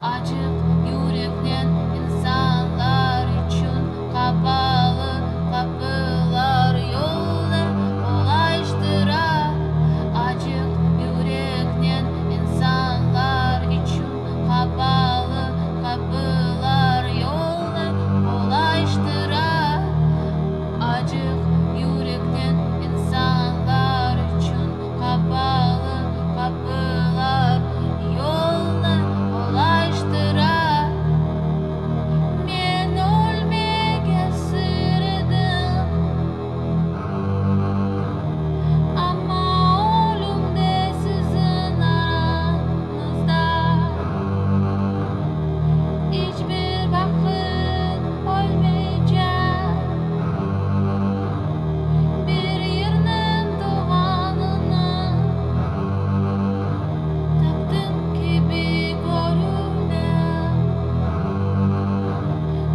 Açık yürekten insanlar için kapalı kapılar yolunu kolaylaştırar. Açık yürekten insanlar için kapalı kapılar yolunu kolaylaştırar. Açık yürekten insanlar için kapalı kapılar yolunu kolaylaştırar. Men ölmek istedim ama ölüm de sizin aranızda. Hiçbir vakit ölmeyeceğim. Bir yerinin dumanını taptım gibi görünen.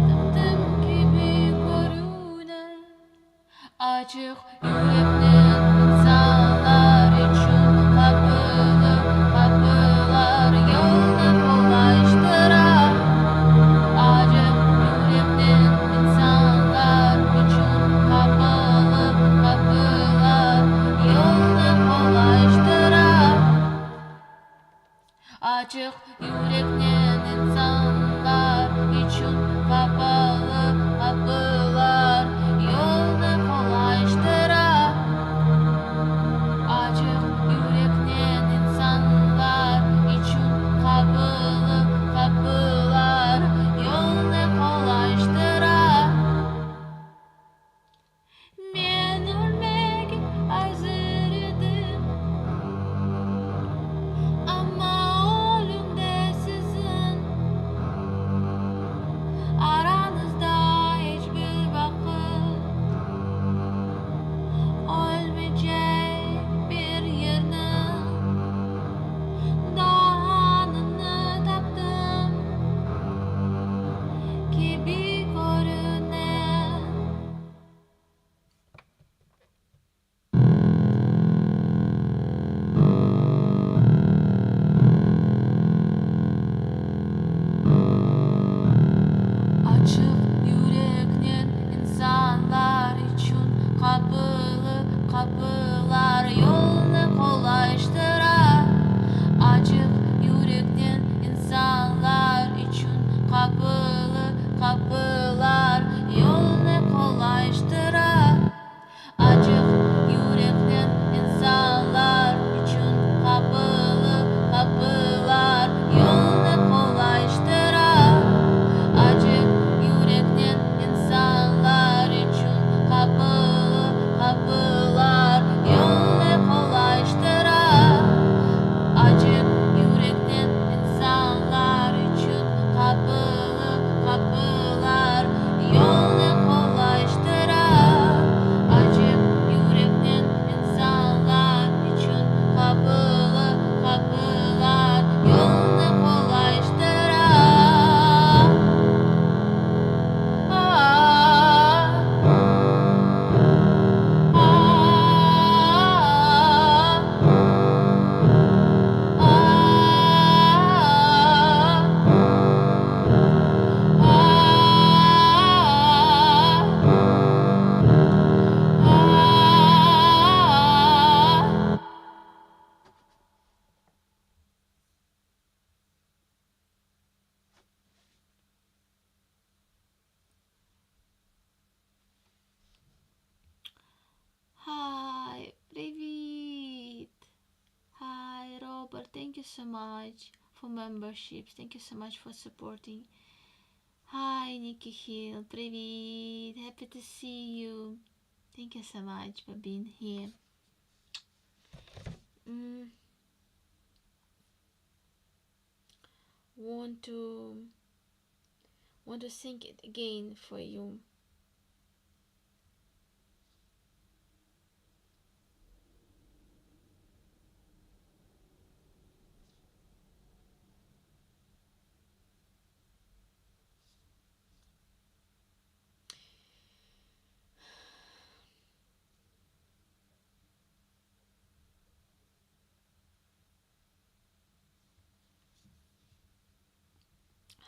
Taptım gibi görünen. Açık yürekli insanlar için kapılı kapılar yolunu kolaylaştırar. Açık yürekli insanlar için kapalı kapılar yolunu kolaylaştırar. Açık yürekli insanlar için kapalı kapılar yolunu kolaylaştırar. Açık yürekli insanlar için kapalı kapılar yolunu kolaylaştırar. Men ölmek hazır idim ama ölüm de sizin aranızda. Hiçbir vakit ölmeyecek. Bir yerinin doğanını taptım gibi görünen. Açık yürekli insanlar için kapalı kapılar yolunu kolaylaştırar. Açık yürekli insanlar için kapalı kapılar yolunu kolaylaştırar. Açık yürekli insanlar için kapalı kapılar yolunu kolaylaştırar. Açık yürekli insanlar için kapalı kapılar yolunu kolaylaştırar. Açık yürekli insanlar için kapalı kapılar yolunu kolaylaştırar. Açık yürekli insanlar için kapalı kapılar yolunu kolaylaştırar. Hi, привіт. Hi, Robert. Thank you so much for memberships. Thank you so much for supporting. Hi, Nikki Hill. Привіт. Happy to see you. Thank you so much for being here. Want to sing it again for you.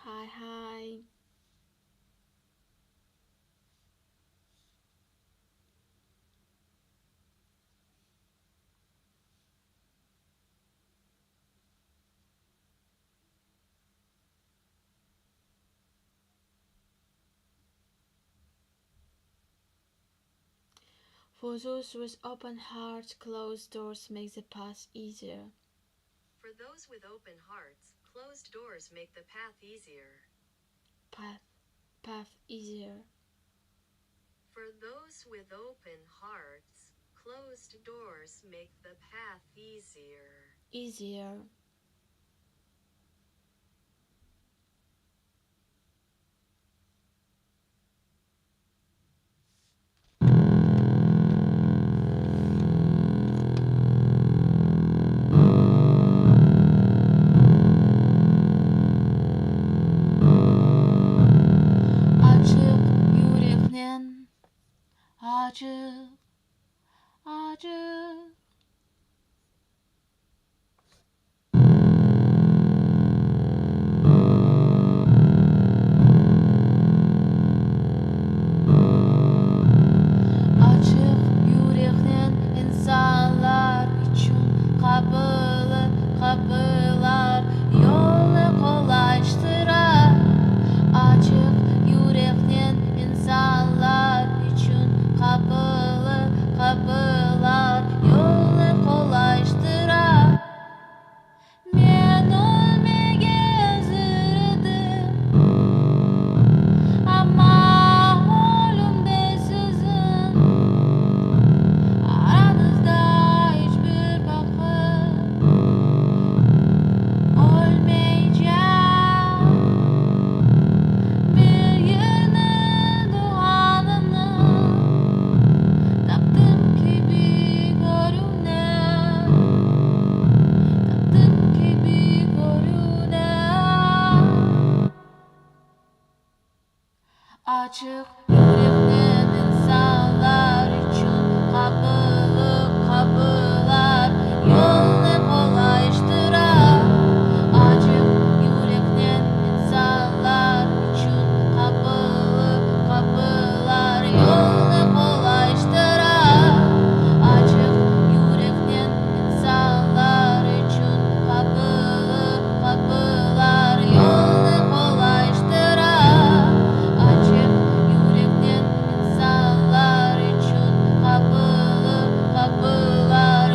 Hi, hi. For those with open hearts, closed doors make the path easier. For those with open hearts, closed doors make the path easier. Path easier. For those with open hearts, closed doors make the path easier. Easier. Açık yürekten, açık, açık. Açık yürekten insanlar için kapılar yolu kolaylaştırar. Açık yürekten insanlar için kapılar yolu kolaylaştırar. Men ölmege hazırdım ama ölümde sizin aranızda hiçbir vakit olmayacak. Bir yeni duanını taptım gibi görünen, taptım gibi görünen. Açık yürekten insanlar için kapılar yolunu kolaylaştırar. Açık yürekten insanlar için kapılar yolunu kolaylaştırar. Açık yürekten insanlar için kapılar yolunu kolaylaştırar. Açık yürekten insanlar için kapılar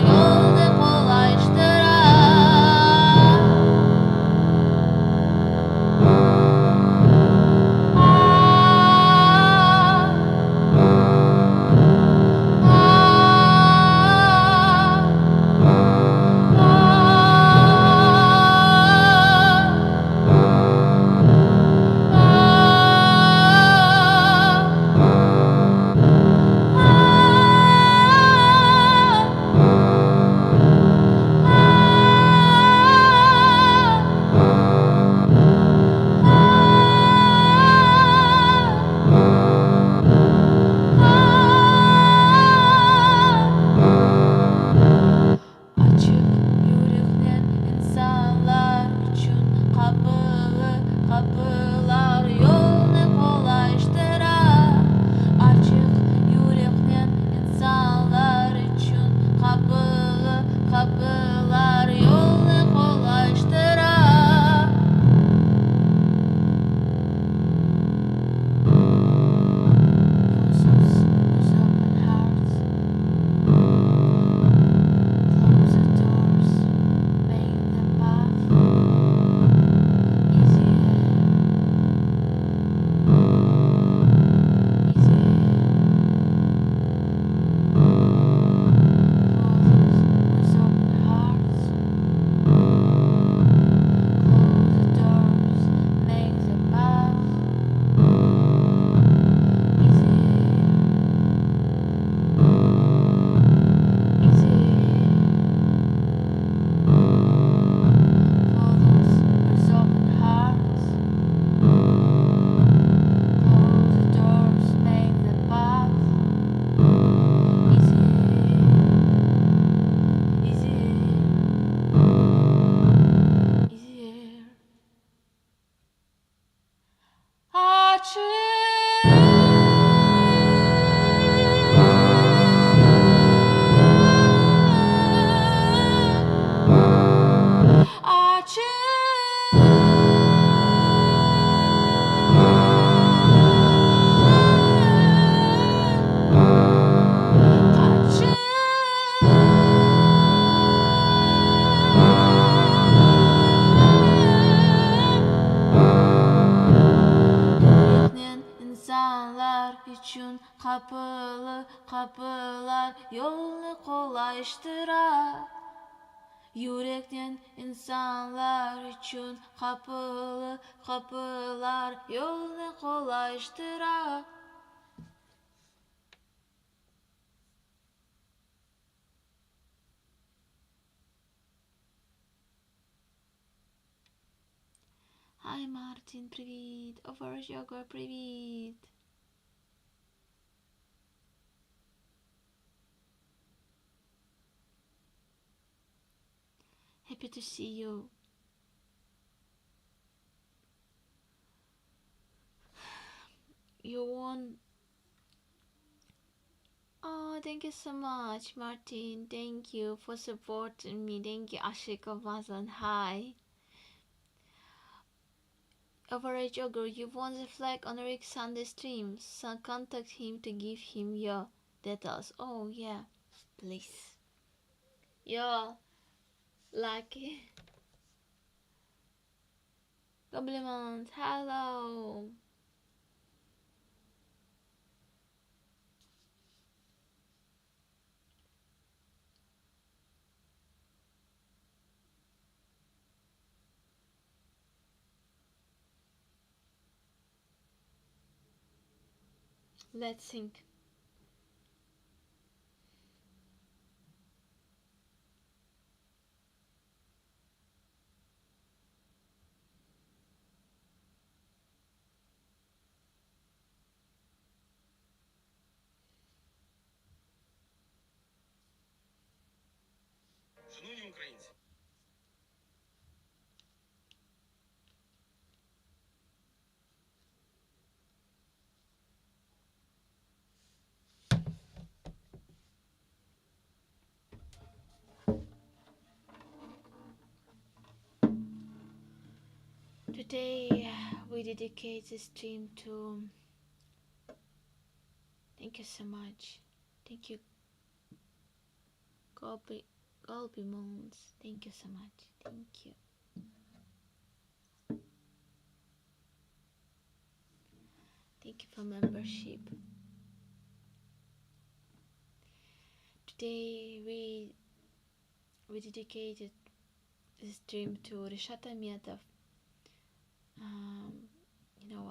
İnsanlar için kapılar yolunu kolaylaştırar. Yürekten insanlar için kapılar yolunu kolaylaştırar. Hi Martin, привіт. Over Yoga, привіт. Happy to see you. You won. Oh, thank you so much, Martin. Thank you for supporting me. Thank you, Ashika Mazan. Hi. Average Ogre, you won the flag on Rick's Sunday stream. So contact him to give him your details. Oh, yeah. Please. You're lucky. Compliments. Hello. Let's think. Шановні українці, Today we dedicate this stream to. Thank you so much. Thank you, Golby Moons. Thank you so much. Thank you. Thank you for membership. Today we dedicated this stream to Reshat Ametov.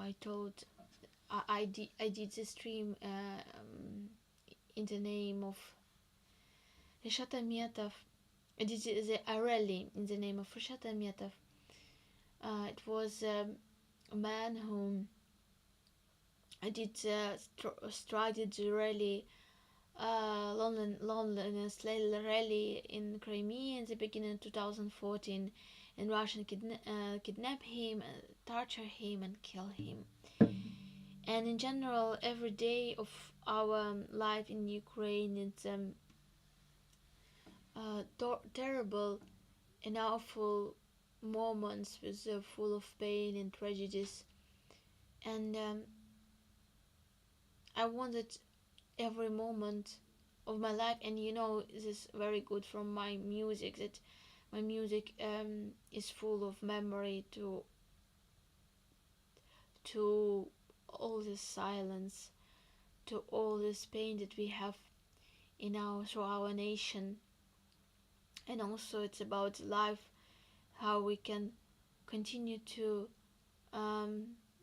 I told I did this stream in the name of Reshat Ametov. I did the rally in the name of Reshat Ametov. It was a man who I did started the rally, loneliness rally in Crimea in the beginning of 2014, and Russian kidnap him, torture him, and kill him. And in general, every day of our life in Ukraine, it's terrible and awful moments with full of pain and tragedies. And I wanted every moment of my life, and this is very good from my music, that my music is full of memory to all this silence, to all this pain that we have through our nation. And also it's about life, how we can continue to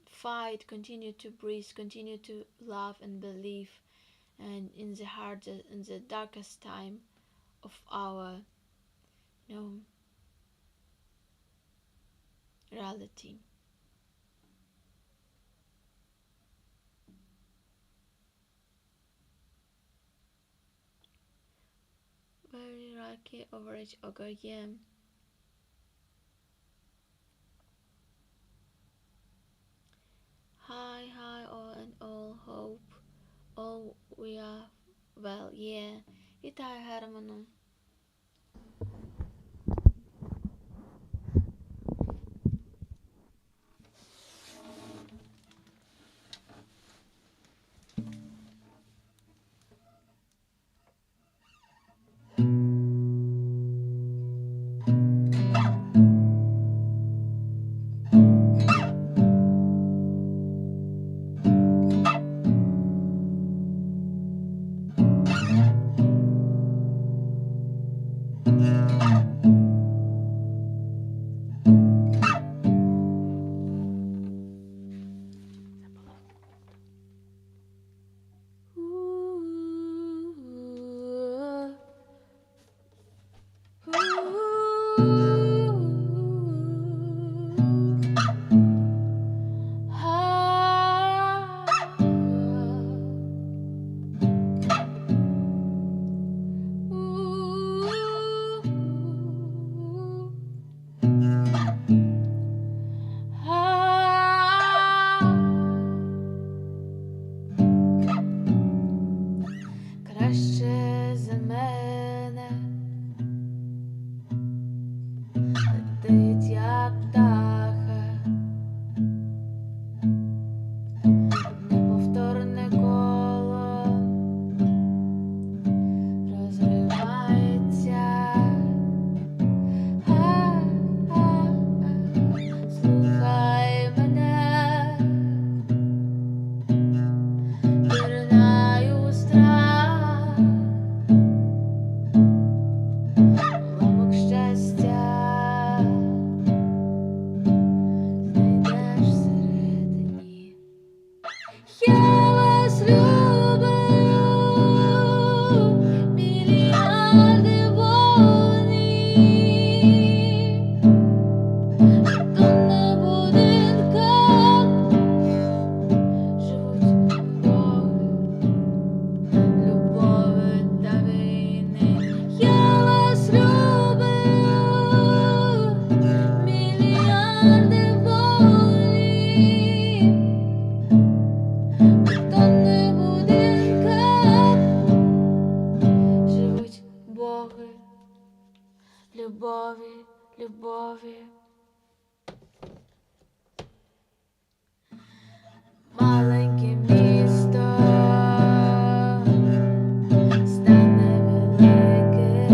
fight, continue to breathe, continue to love and believe, and in the darkest time of our reality. Very lucky average ogre, yeah. Hi, Є. Вітаю, Герману. Краще за мене летить, як птаха, неповторне коло розривається. Слухай мене, пірнаю страх, уламок щастя знайдеш всередині. Я вас люблю, мільярди вогнів, бетонних будинках живуть любові та війни. Я вас люблю, мільярди вогнів, бетонних будинках живуть боги любові, любові. Маленьке місто стане великим,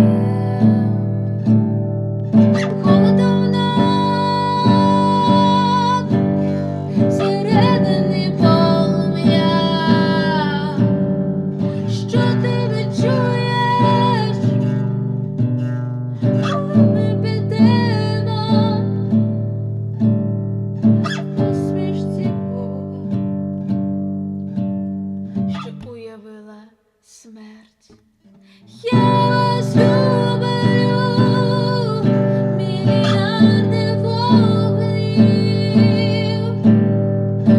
холодом над всередині полум'я. Що ти відчуєш, коли ми підемо по смішці Бога, що уявила смерть? Я вас люблю, мільярди вогнів,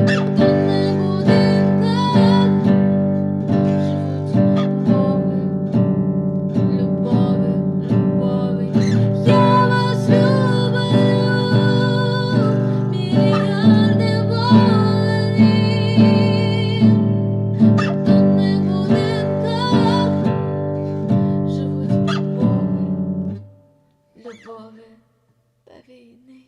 бетонних будинках живуть боги любові, любові. Я вас люблю, мільярди вогнів, бетонних будинках живуть боги любові та війни.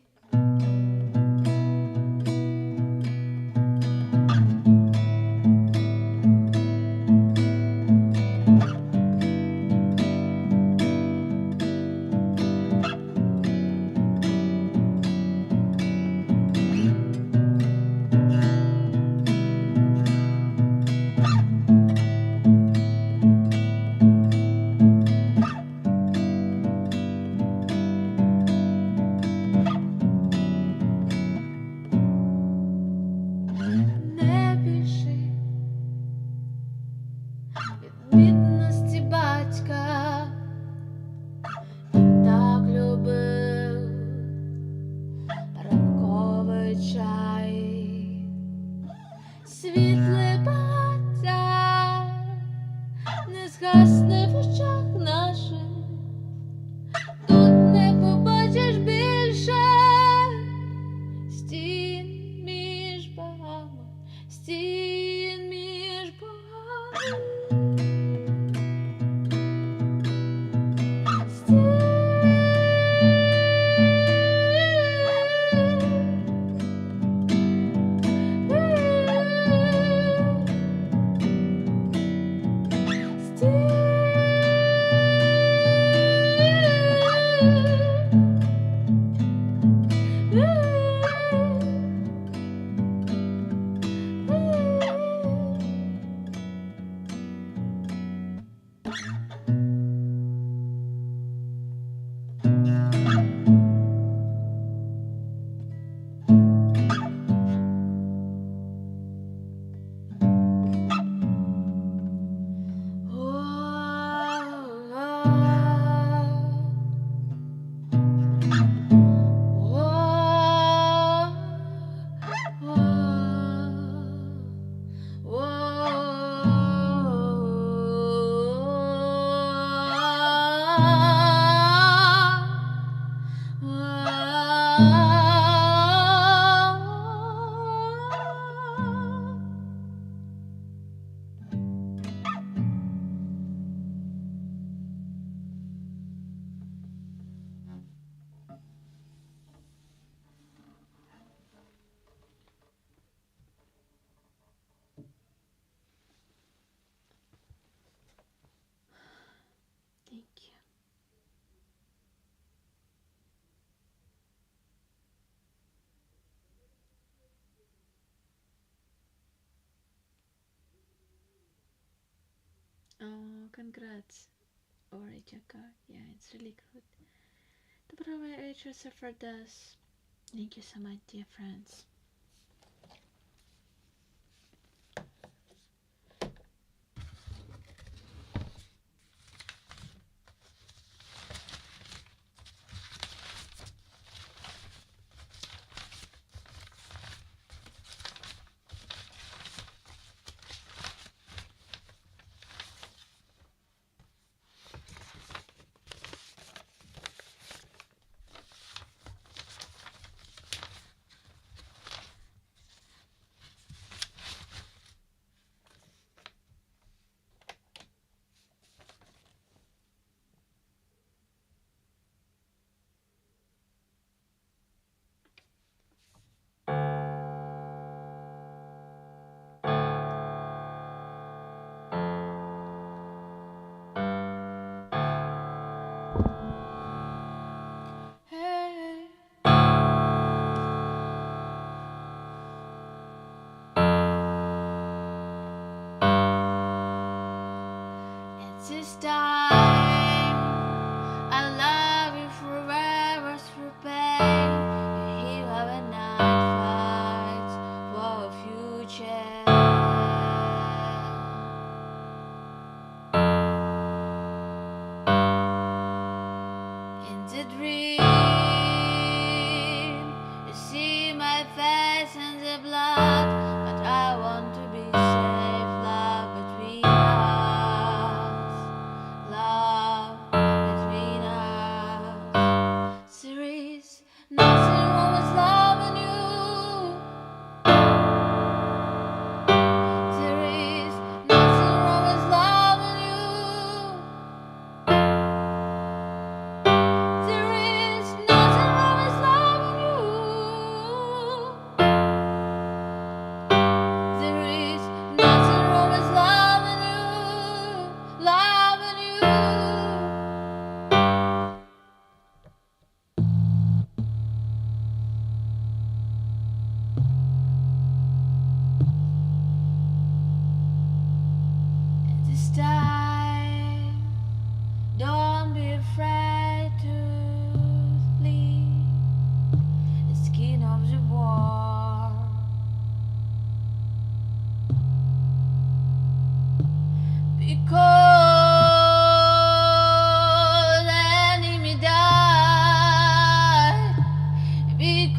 Не біжи від бідності батька, він так любив ранковий чай, світле багаття не згасне в очах наших. Тут не побачиш більше стін між богами, стін між богами. congrats. Оречака. Yeah, it's really good. Доброго вечора, Сефардас. Thank you so much, dear friends. This time I love you forever through pain. You heal our night fights for a future. In the dream, you see my face in the blood, but I want to be safe, love between us. Love between us. There is nothing wrong with loving you. There is nothing wrong with loving you. There is nothing wrong with loving you. There is nothing wrong with loving you. Loving you. And this time, don't be afraid to leave the skin of the war. Because the enemy died. Because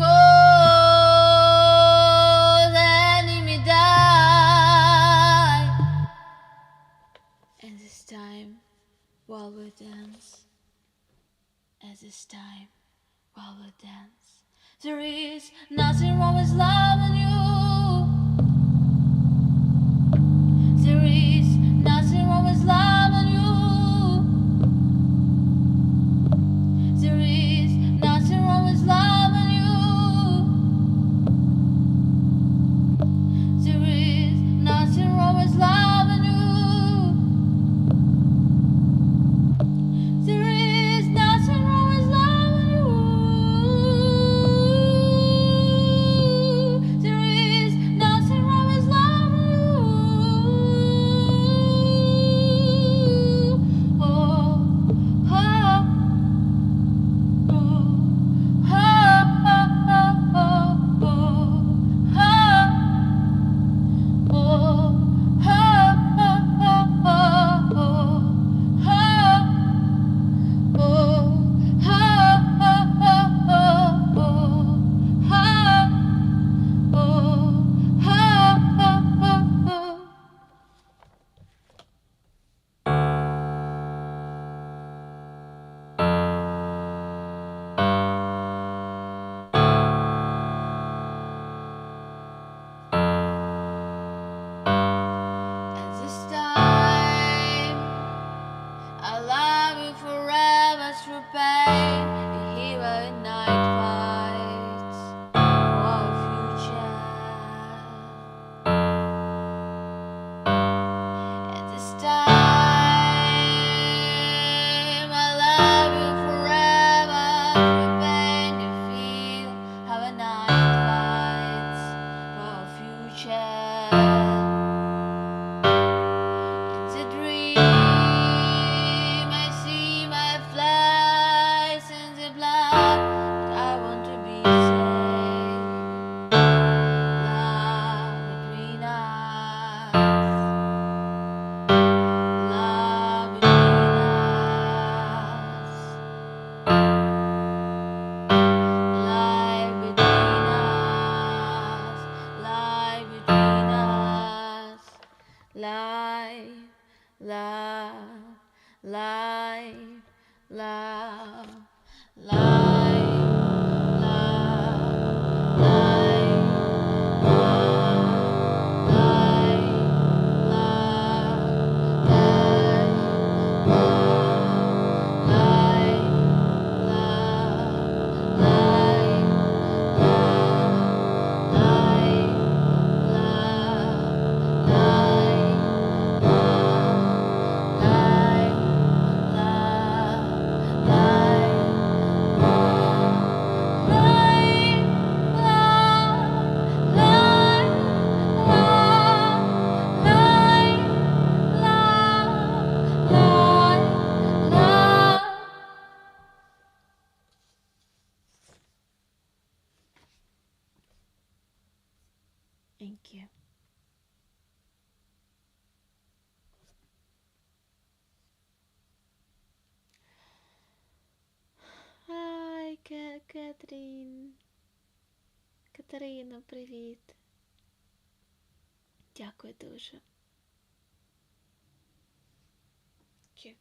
the enemy died. And this time, while we dance, at this time, while we dance, there is nothing wrong with loving you. There is nothing wrong with loving you. There is nothing wrong with loving you. There is nothing wrong with loving you. There is nothing wrong with loving you. There life, love, life, love, life, love, Thank you. Hi, Катрін. Катерино, привіт. Дякую дуже. Дякую.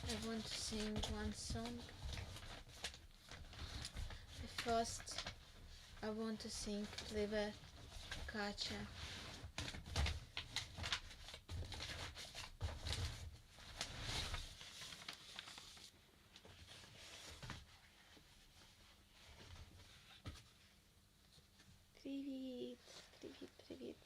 I want to sing one song. First, I want to sing Plive Kacha. Привіт, привіт, привіт.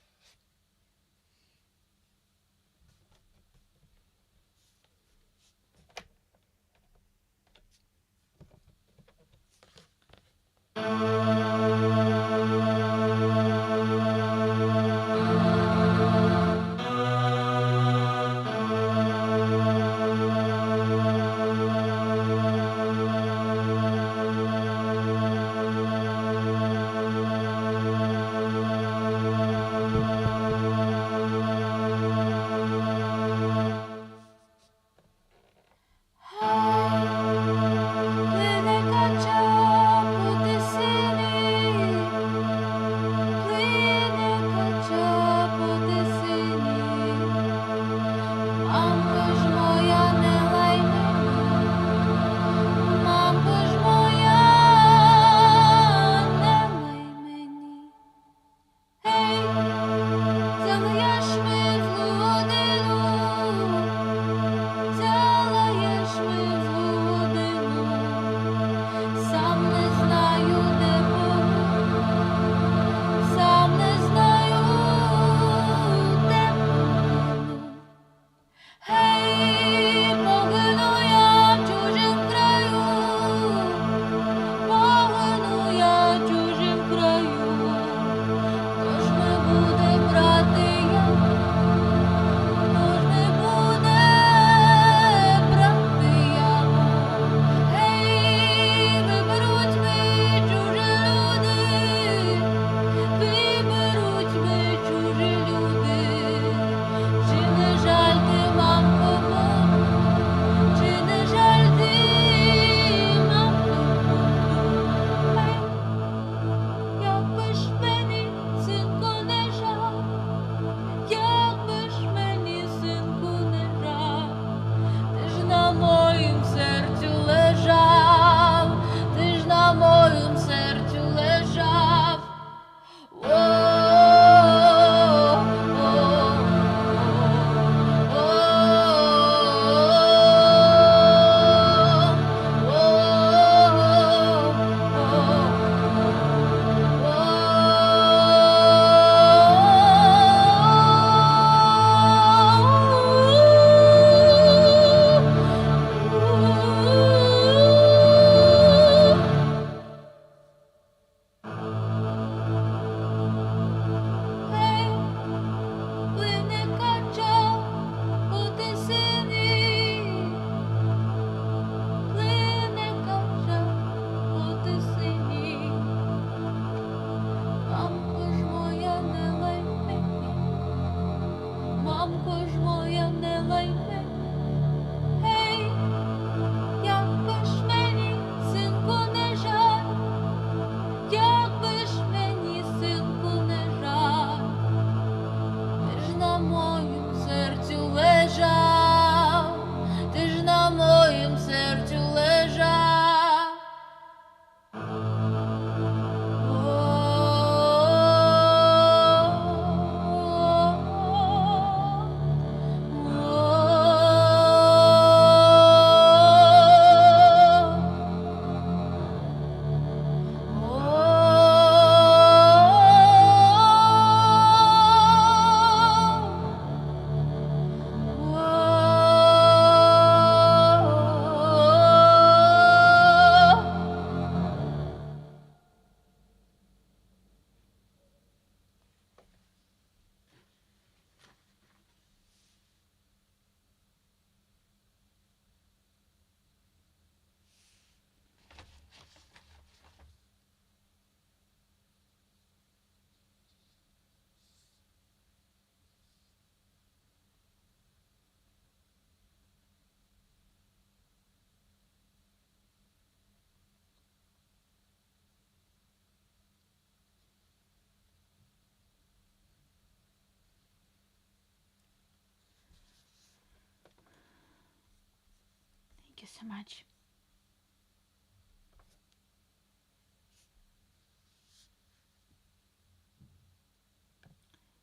so much.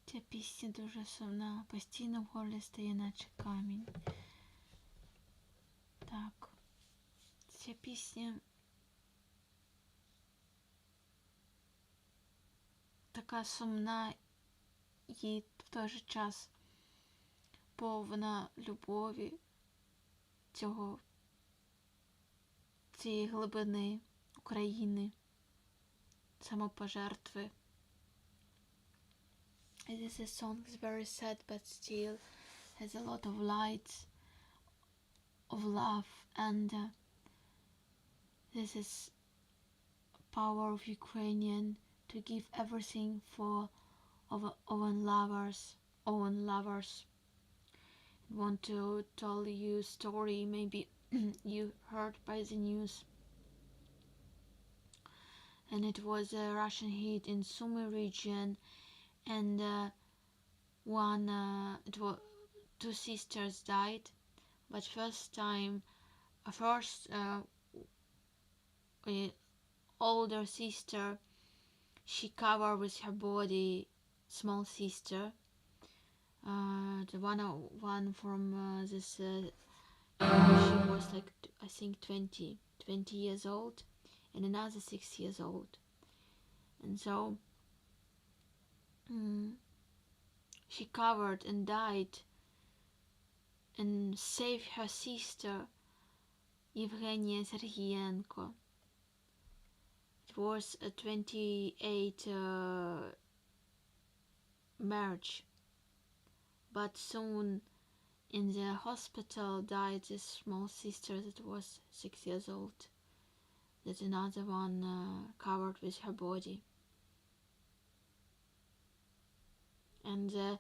Ця пісня дуже сумна, постійно в горлі стає наче камінь. Так, ця пісня така сумна і в той же час повна любові цієї глибини України, самопожертви. This song is very sad but still has a lot of light of love, and this is power of Ukrainian to give everything for own lovers. I want to tell you a story maybe you heard by the news, and it was a Russian hit in Sumy region, and two sisters died, but older sister, she covered with her body small sister, the one from this she was like I think 20 years old, and another 6 years old, and so she covered and died and saved her sister Evgenia Serhienko. It was a 28 March, but soon in the hospital died this small sister that was 6 years old, that another one covered with her body. And the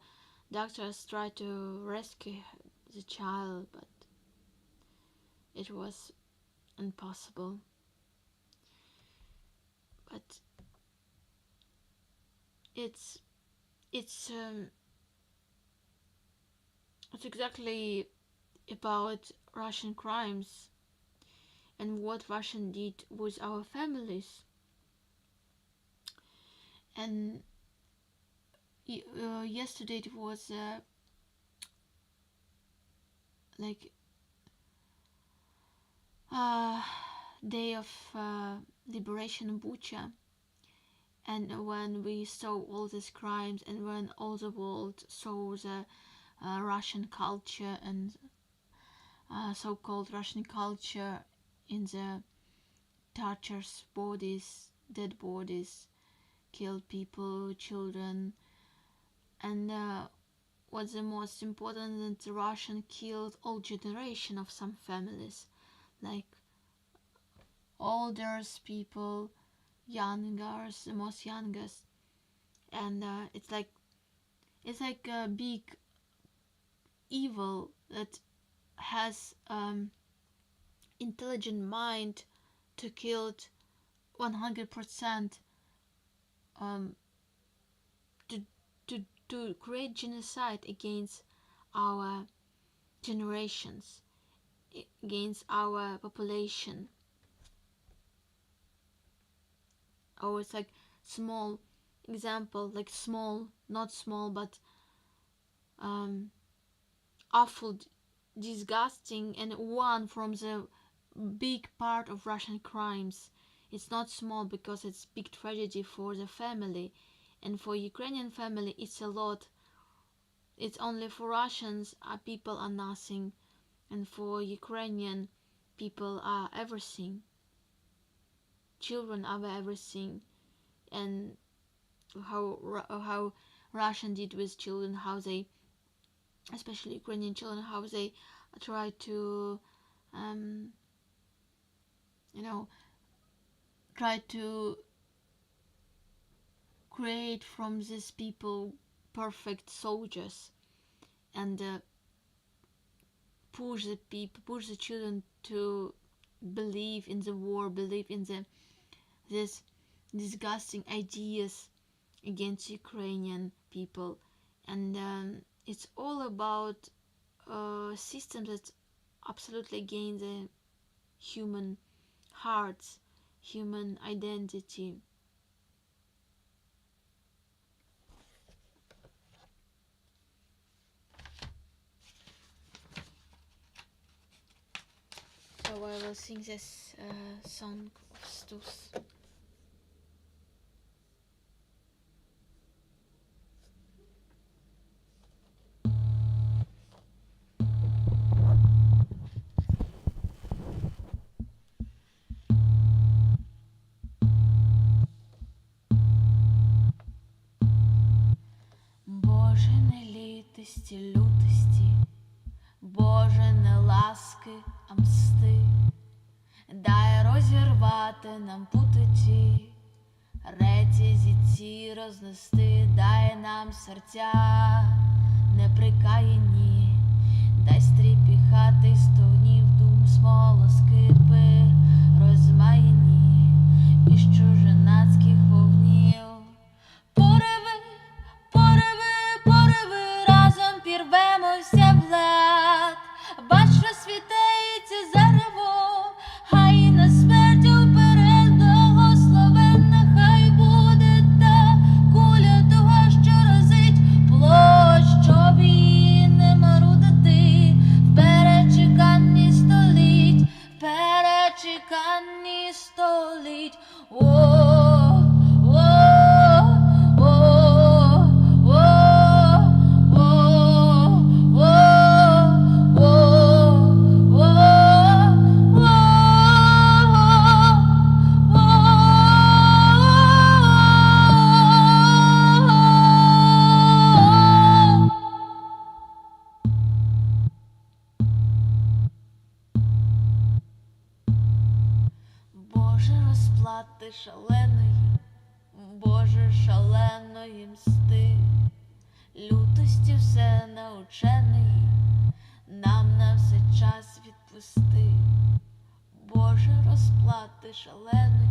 doctors tried to rescue the child, but it was impossible. But it's exactly about Russian crimes and what Russian did with our families. And yesterday it was day of liberation in Bucha, and when we saw all these crimes, and when all the world saw the Russian culture and so-called Russian culture in the tortures bodies, dead bodies, killed people, children, and what's the most important, that the Russian killed all generation of some families, like older people, youngers, the most youngest, and it's like a big evil that has intelligent mind to kill 100%, to create genocide against our generations, against our population. Or it's like small example, like small, not small, but awful, disgusting, and one from the big part of Russian crimes. It's not small because it's big tragedy for the family, and for Ukrainian family it's a lot. It's only for Russians people are nothing, and for Ukrainian people are everything. Children are everything, and how Russian did with children, how they, especially Ukrainian children, how they try to try to create from these people perfect soldiers, and push the children to believe in the war, believe in this disgusting ideas against Ukrainian people. And it's all about systems that absolutely against human hearts, human identity. So I will sing this song of Stus. Боже, не літості, лютості, Боже, не ласки, а мсти, дай розірвати нам путичі, реті зіці рознести, дай нам серця неприкаяні, дай стріпіхати стогнів дум смолоскипи розмаяні із чужинацьких вогнів. Пориви, пориви, пориви, разом пірвемося в лед. Бач, розсвітається зарево, хай на смерть уперед благословенна, хай буде та куля того, що разить площ, щоб її не марудити в перечеканні століть, в перечеканні століть. Боже, розплати шаленої, Боже, шаленої мсти, лютості все наученої, нам на все час відпусти. Боже, розплати шаленої,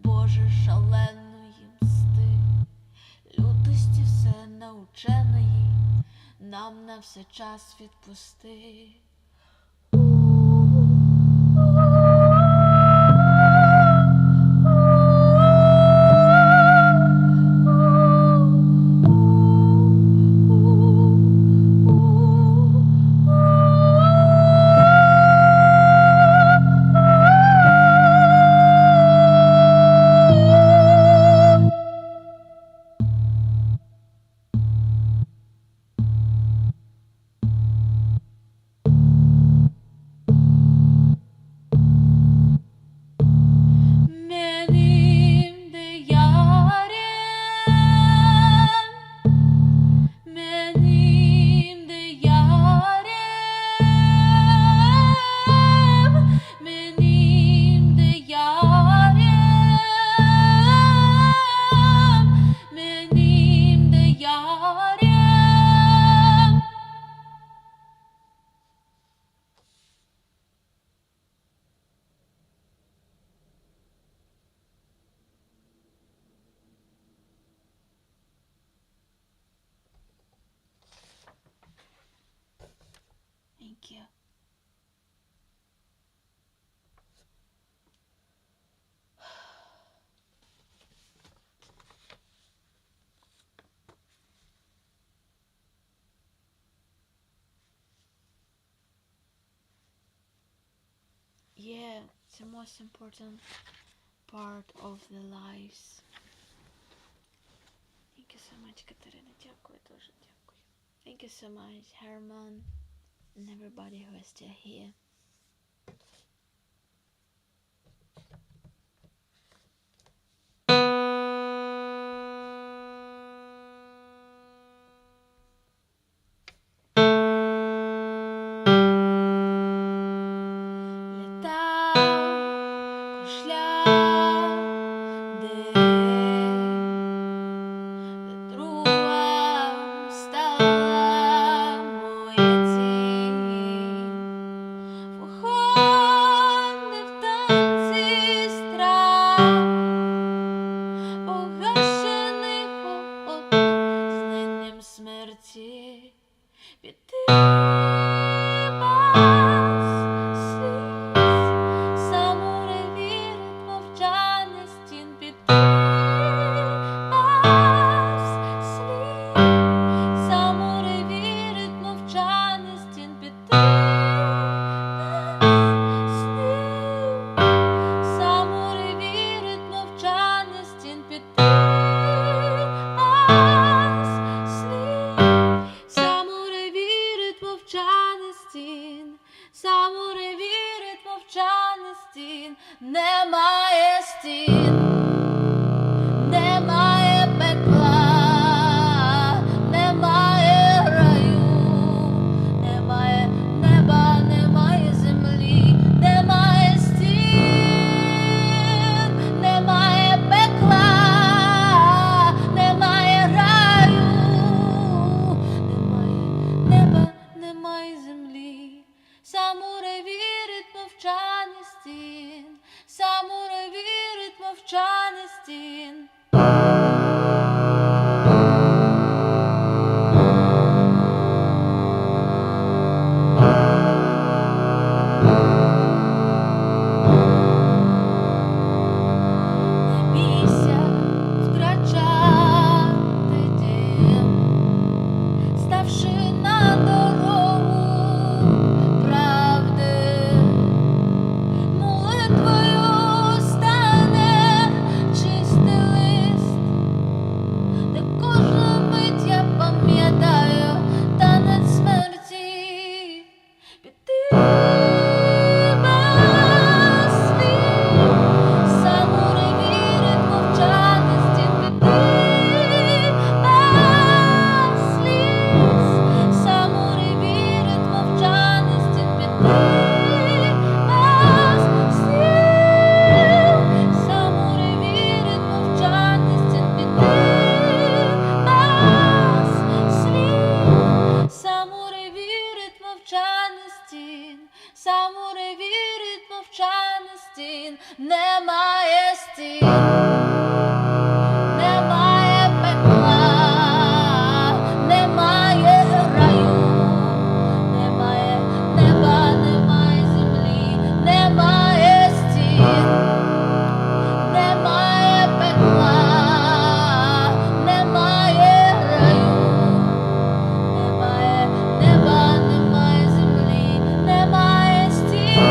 Боже, шаленої мсти, лютості все наученої, нам на все час відпусти. Thank you. Yeah, it's the most important part of the lives. Thank you so much, Katarina. Дякую, дуже дякую. Thank you so much, Herman, and everybody who is still here. стін, немає стін, немає пекла, немає раю, немає неба, немає землі, немає стін, немає пекла, немає раю, немає неба, немає землі. Самураї вірить мовчання стін, самураї вірить мовчання стін. Не бійся втрачати дім, ставши на дорогу правди, молитвою стане чистий лист, де кожна мить я пам'ятаю танець смерті, піти без слів. Самурай вірить мовчання стін, піти без сліз. Самурай вірить мовчання стін, піти без слів. Самурай вірить мовчання стін, піти без слів. Самурай вірить мовчання стін, самурай вірить мовчання стін, немає стін, немає пекла, немає раю, немає неба, немає землі, немає стін, немає пекла, немає раю, немає неба, немає землі, немає стін,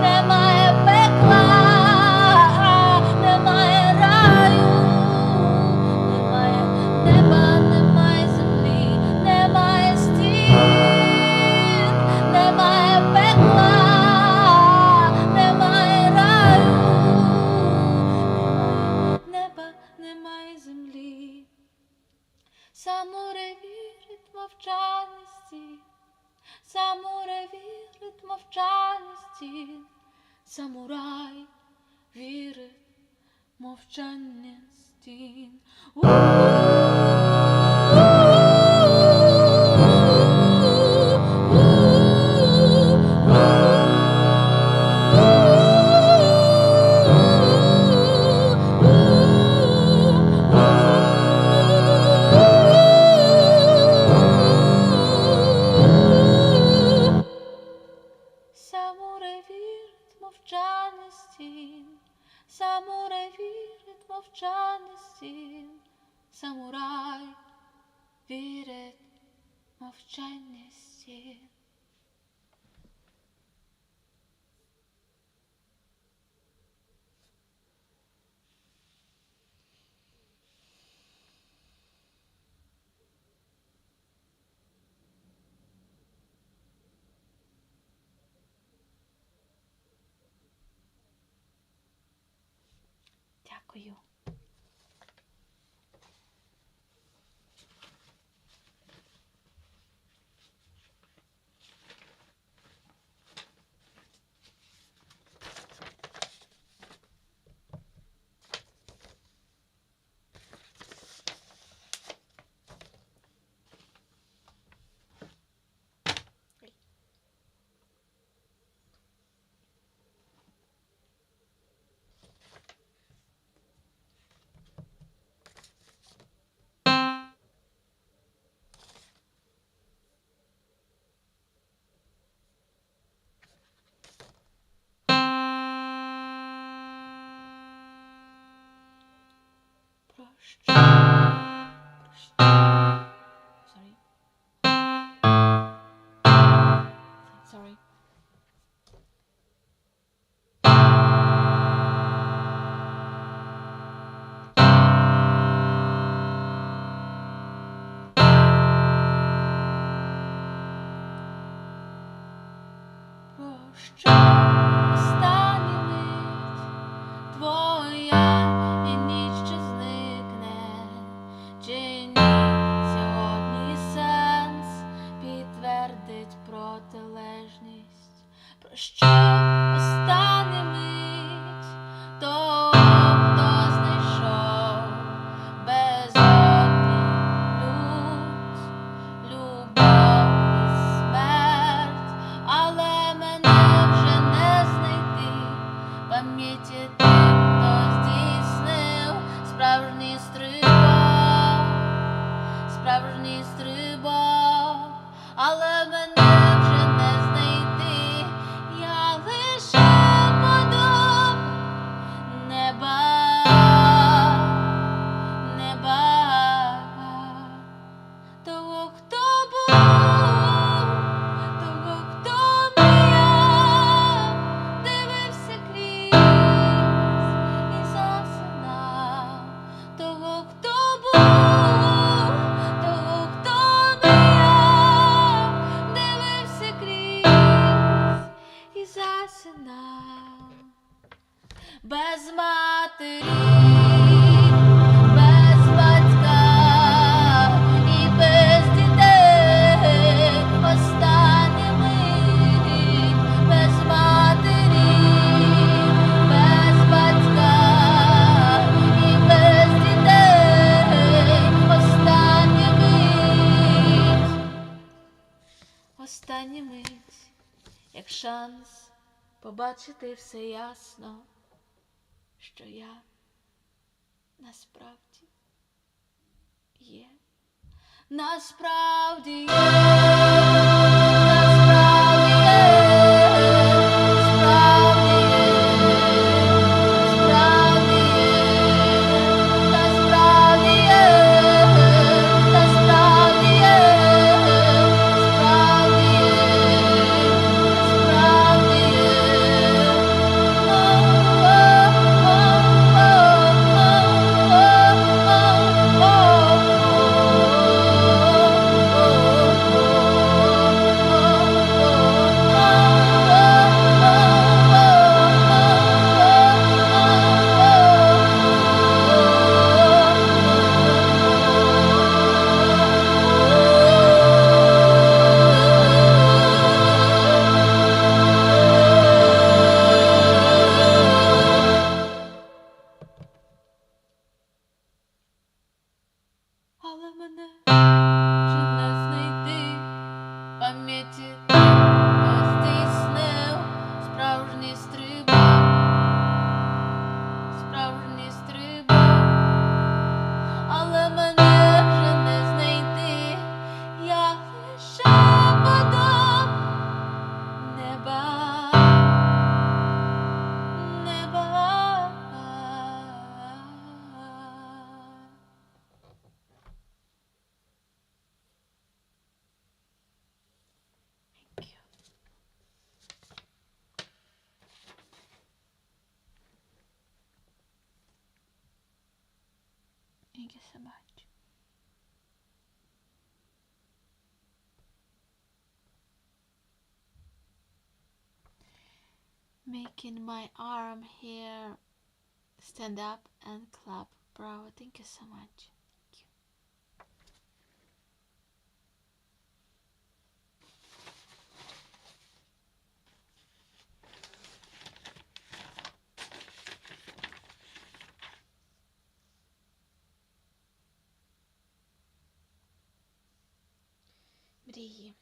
немає пекла, немає раю, немає неба, немає землі, немає стін, немає пекла, немає раю, немає неба, немає землі. Самурай вірить мовчання стін, самурай вірить мовчання стін, самурай вірить мовчання стін. Самурай вірить мовчання стін, самурай вірить мовчання стін, самурай вірить мовчання стін. Дякую. Sorry. Прощай. сина, без матері, без батька і без дітей. Остання мить, без матері, без батька і без дітей. Остання мить, як шанс побачити все ясно, що я насправді є, насправді є, насправді є, справді є, справді є, насправді є, насправді є, справді є, справді є. Але мене вже не знайти, пам'яті не здійснив справжній стрибок, але мене вже не знайти, я лише подам неба. Thank you so much. Making my arm here stand up and clap. Bravo. Thank you so much. Thank you. Мрії.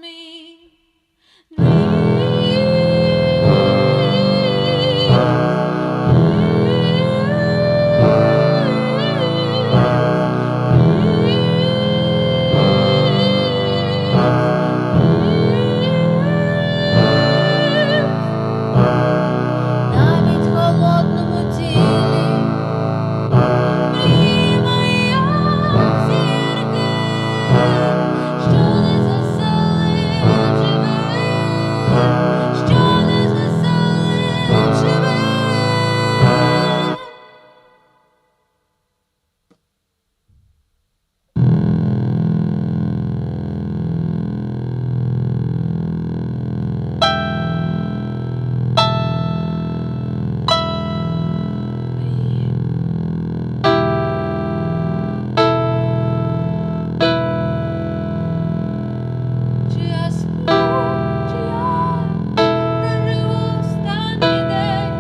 me dreams. Навіть в холодному тілі мрії мої, як зірки, що не заселив живих, що не заселив живих. Чи я сплю, чи я проживу останній день?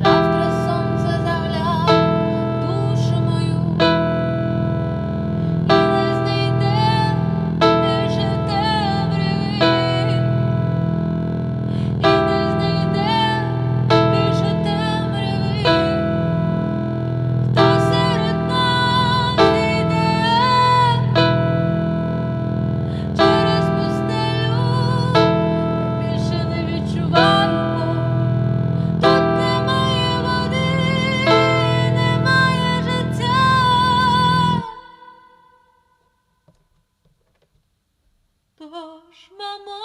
Завтра сонце загляне душу мою і не знайде більше темряви, і не знайде більше темряви. Хто серед нас йде через пустелю, я більше не відчуваю болю. Тут немає води, немає життя. Тож, мамо,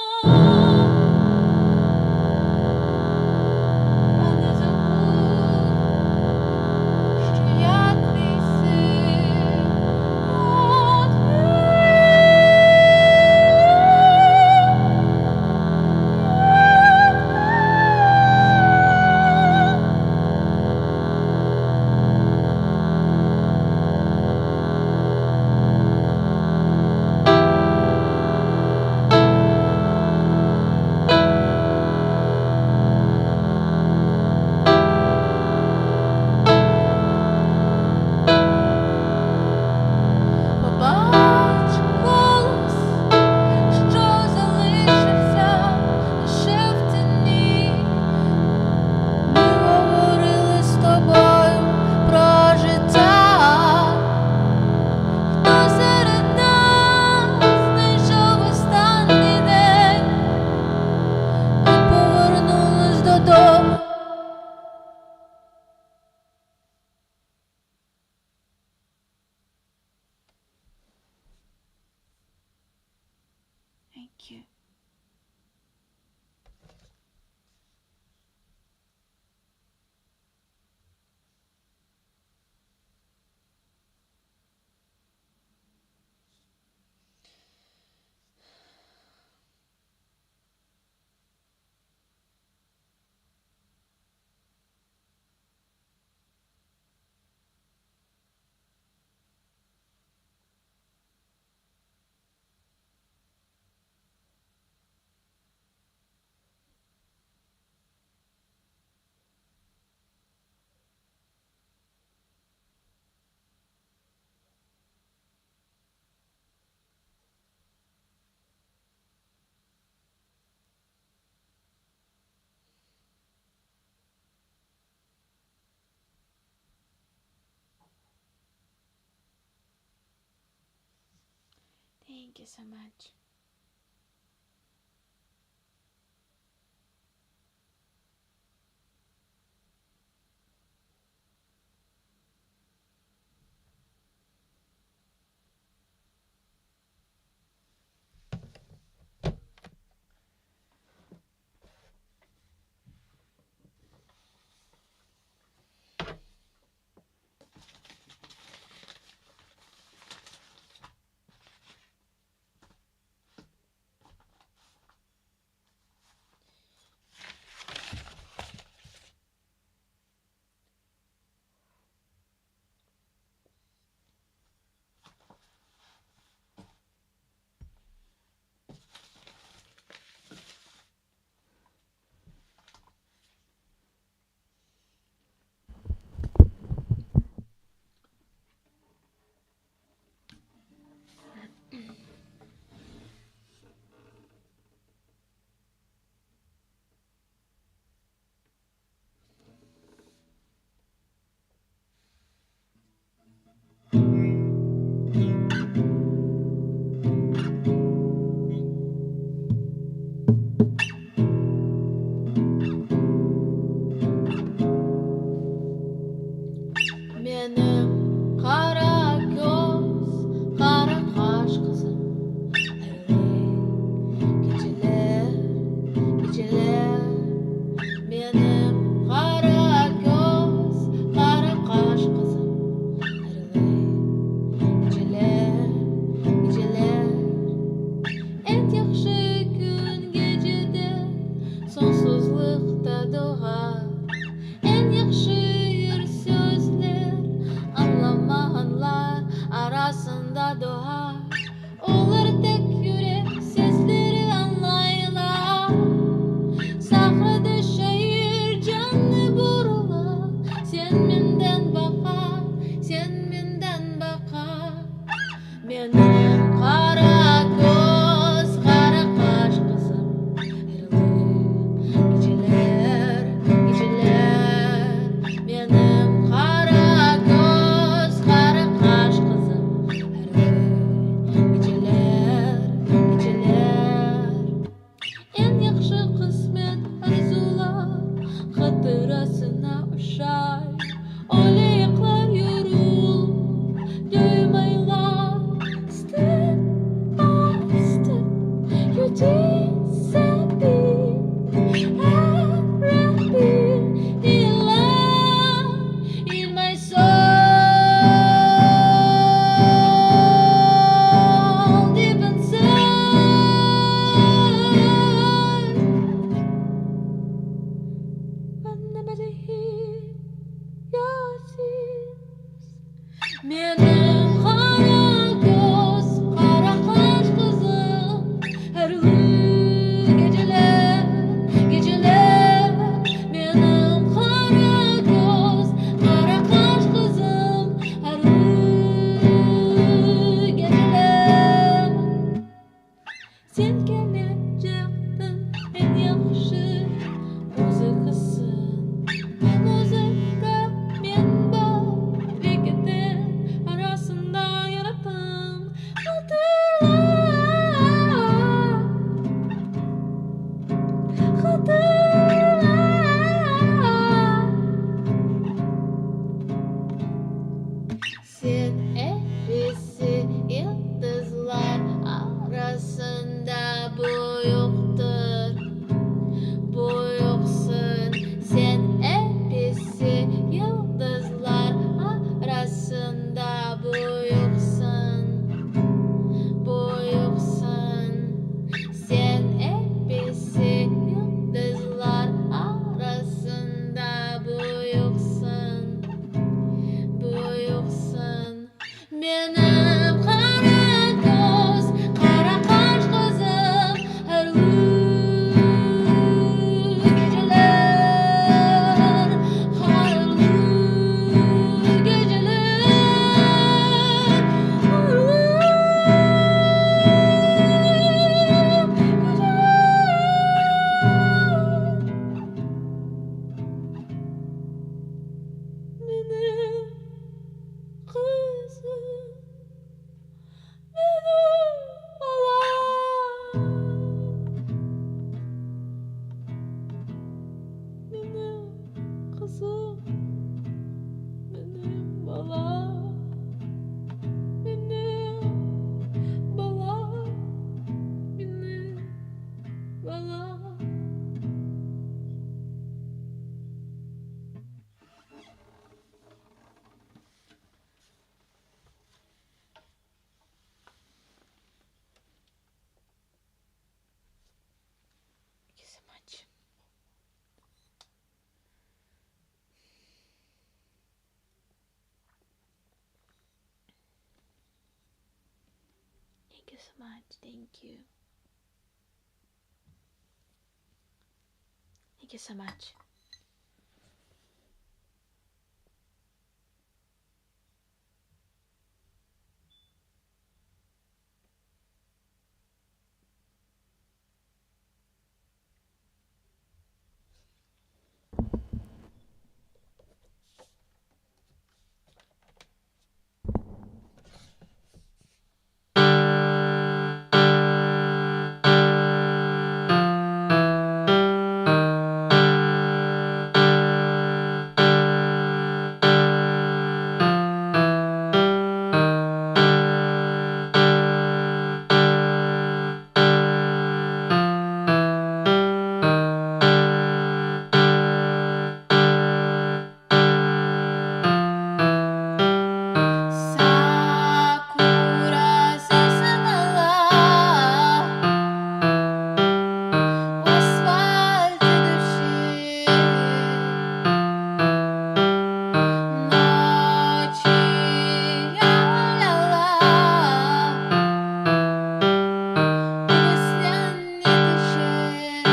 не забудь, що я твій син. Побач голос, що залишився лише в тіні. Ми говорили з тобою про життя. Хто серед нас знайшов останній день? Ми повернулись додому. Thank you. Thank you so much. Sen gelecektin en yaxşı muzikasın. Muzika men bal piketin arasında yarattım. Sen hepsi yıldızlar arasında büyüksün. Sen hepsi yıldızlar arasında büyüksün. Sen hepsi yıldızlar arasında büyüksün. Benim kara göz, kara kaş kızım, her geceler, hayırlı geceler, benim kızım, benim balam, benim kızım, benim balam, benim balam, benim balam. Thank you so much. Thank you so much. Thank you. Thank you so much. Sakura sesala, asfalt düşür, nочи ля-ля-ля, весняный дышит,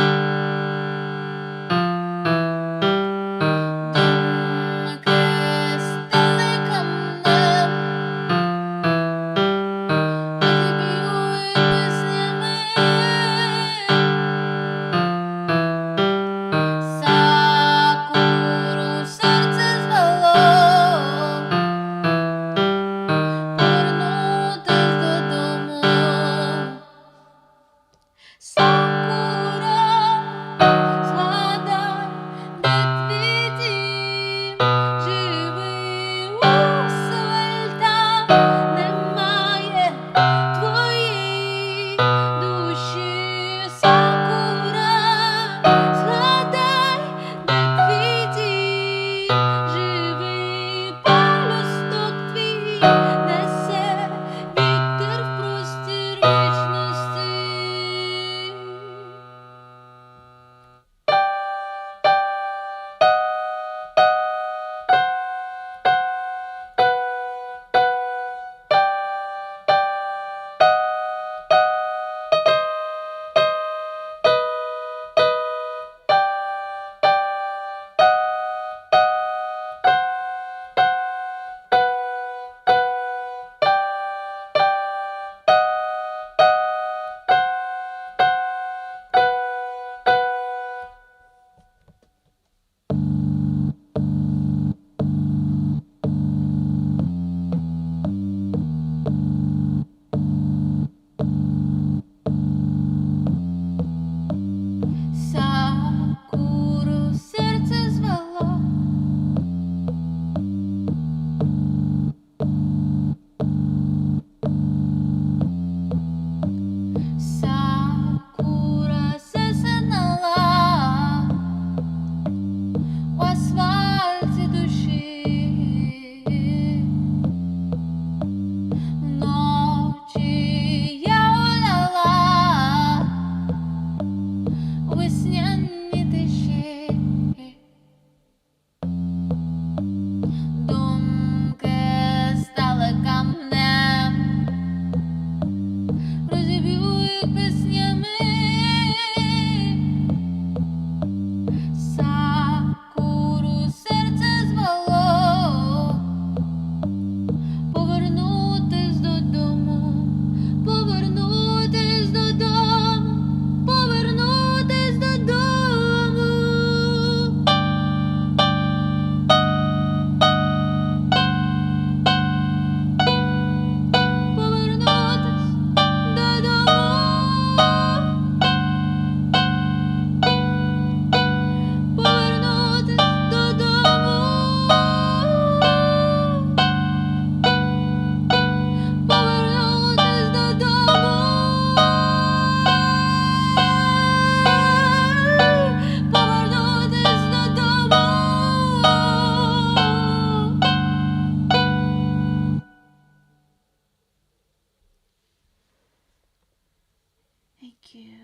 думки стали камнем, забьют песнями. Sakuru серце звало, повернутись додому. Sakura, згадай, де твій дім, живий у світах, немає твоїй душі. Sakura, згадай, де твій дім, живий пелюсток твій, несе вітер в простір вічності. Thank you.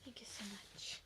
Thank you so much.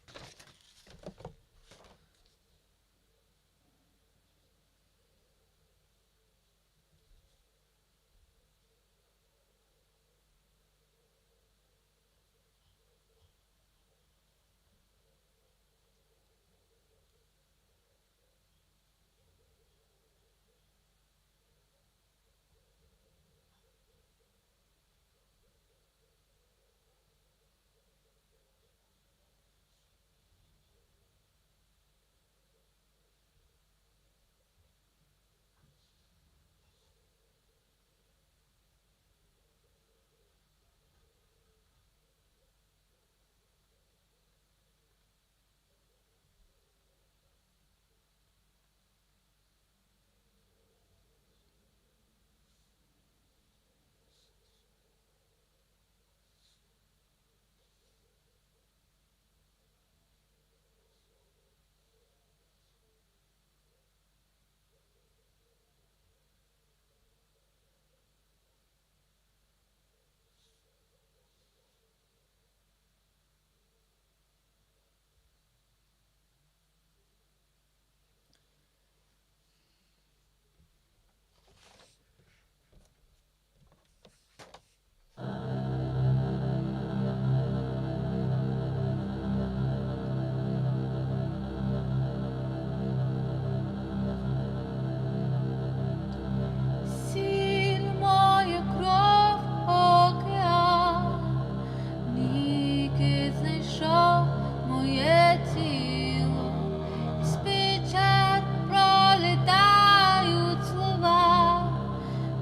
Сіль моя кров океан, ніки знайшов моє тіло, і з печер пролітають слова,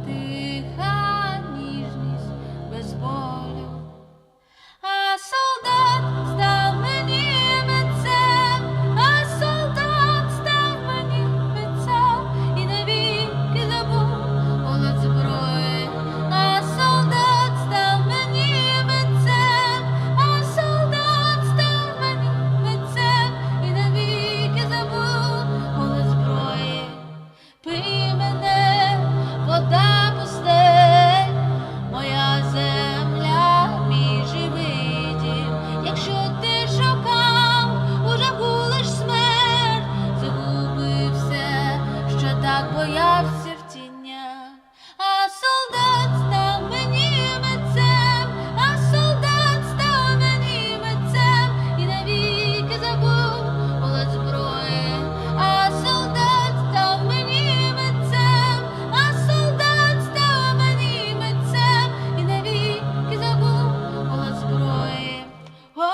тиха ніжність без болю. А солдат став мені митцем, а солдат став мені митцем, і навіки забув голод зброї. А солдат став мені митцем, а солдат став мені митцем, і навіки забув голод зброї. Пий мене, вода пустель, моя земля, мій живий дім. Якщо ти шукав, уже гулиш смерть, загубив все, що так боявся в тінях. А солдат став мені митцем, а солдат став мені митцем, і навіки забув голод зброї. А солдат став мені митцем, а солдат став мені митцем, і навіки забув голод зброї. Воу,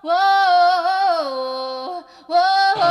воу, воу, воу.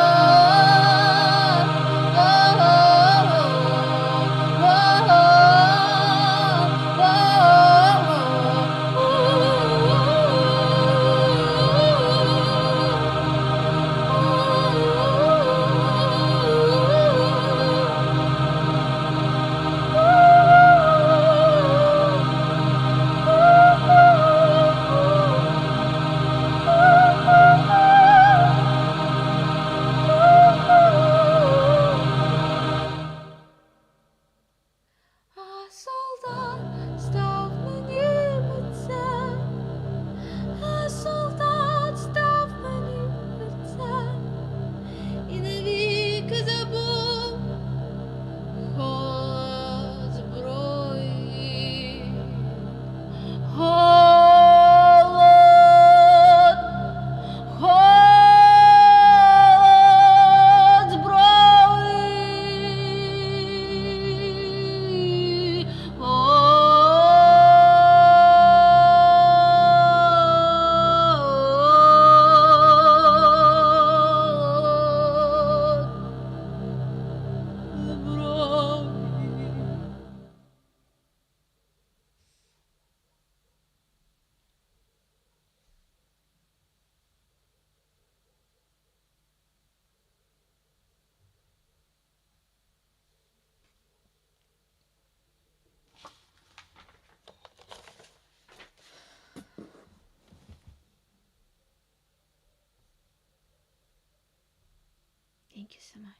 Thank you so much.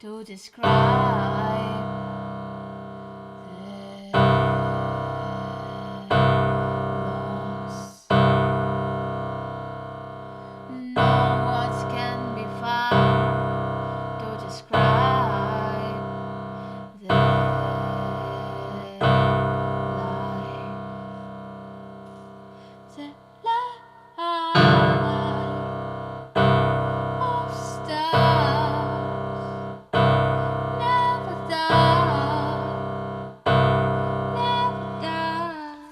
To describe the loss. No words can be found to describe the life. The life of stars never die, never die.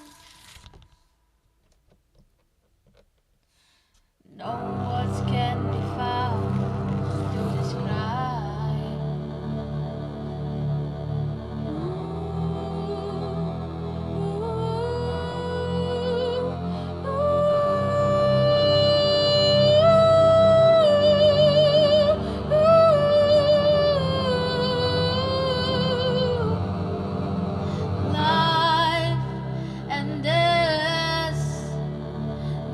No words can be found to describe. Life and death,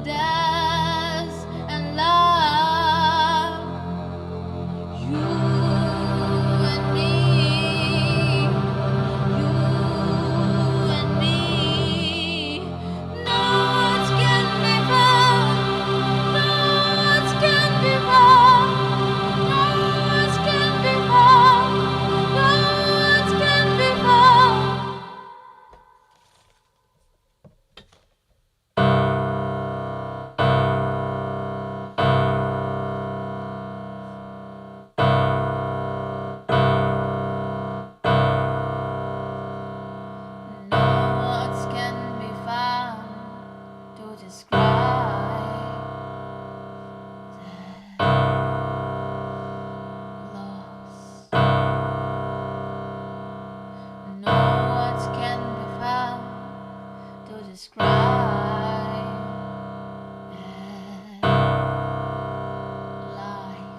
death and love. You and me, you and me. No words can be found, no words can be found, no words can be found, no words can be found. No words can be found to describe the loss. No words can be found to describe the life.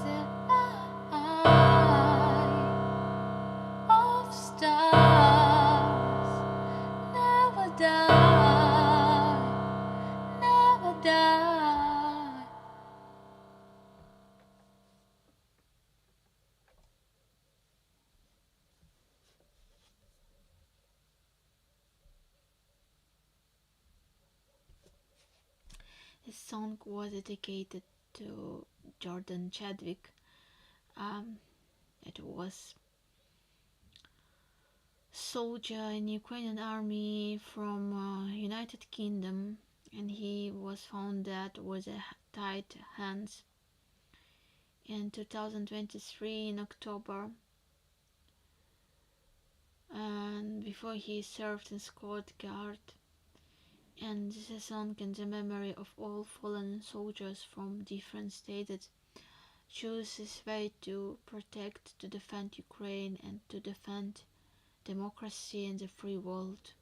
The life of stars never die, never die. This song was dedicated to Jordan Chadwick. It was soldier in Ukrainian army from United Kingdom, and he was found dead with tied hands in 2023 in October. And before he served in Scotland Guard. And this is a song in the memory of all fallen soldiers from different states choose this way to protect, to defend Ukraine and to defend democracy in the free world.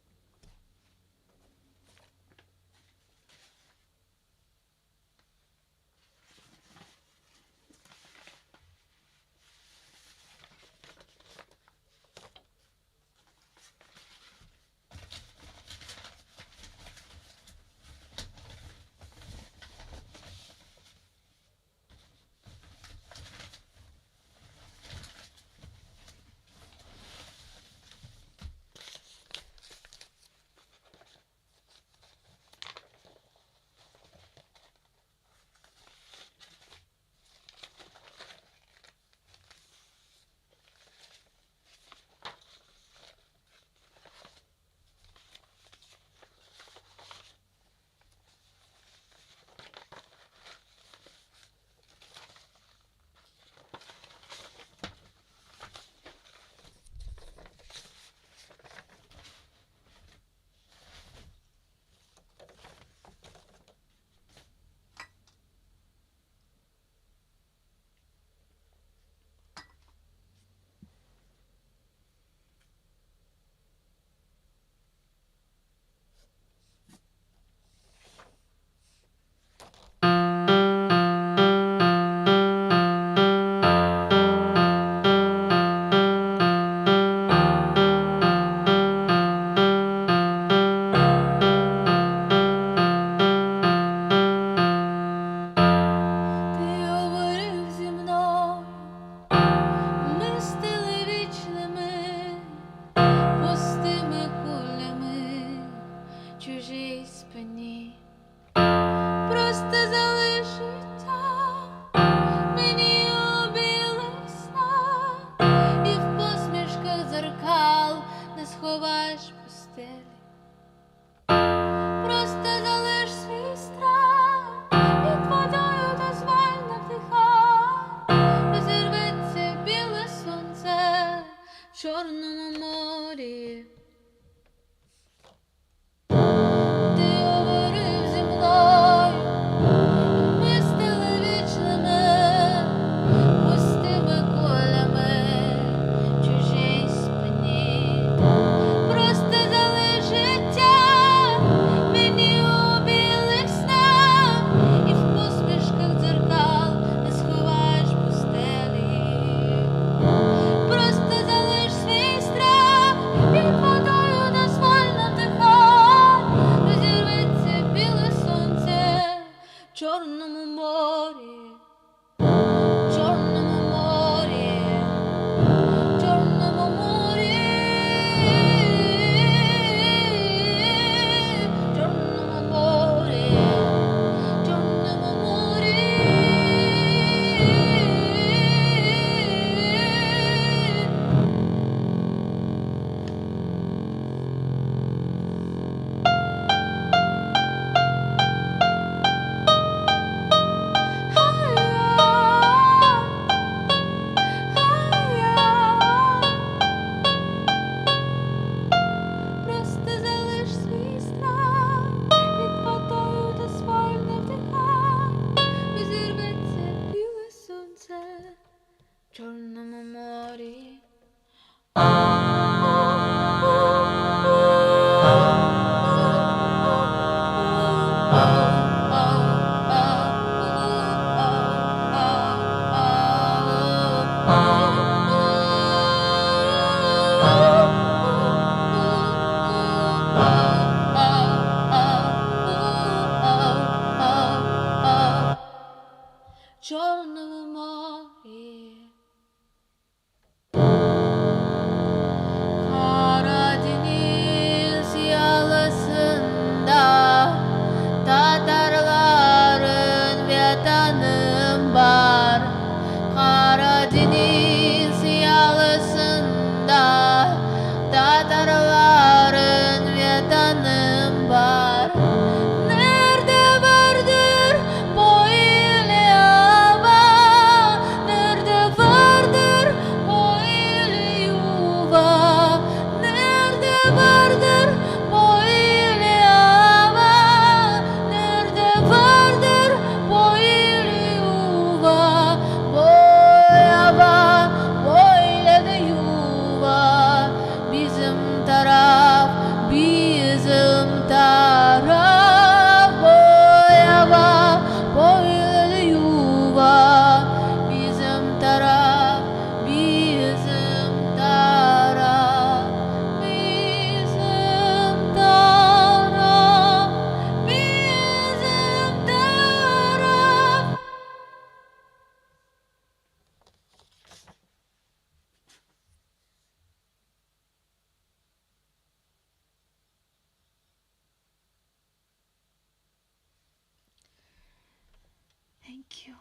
Thank you.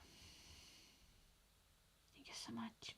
Thank you so much.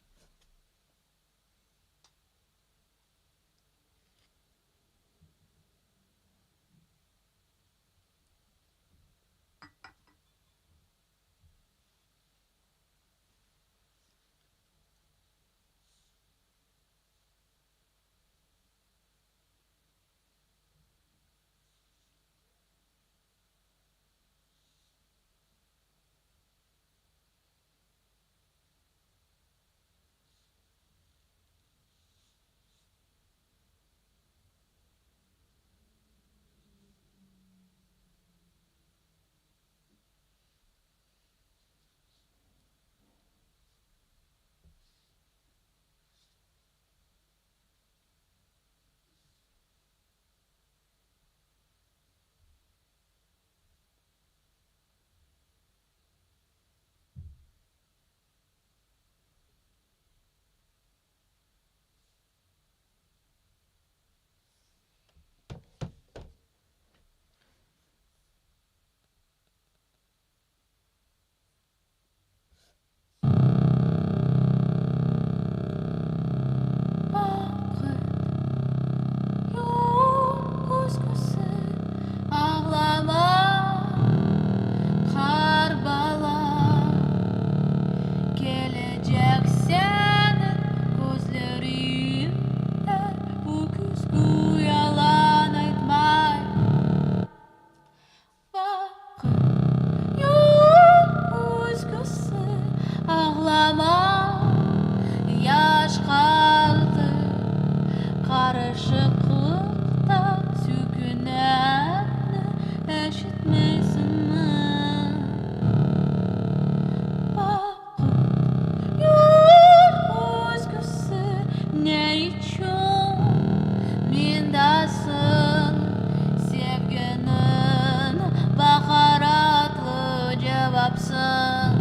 Karışıklıkta sükunetini eşitmesin mi? Bakıp yok özgüsü ne için mindasın sevginin baharatlı cevapsın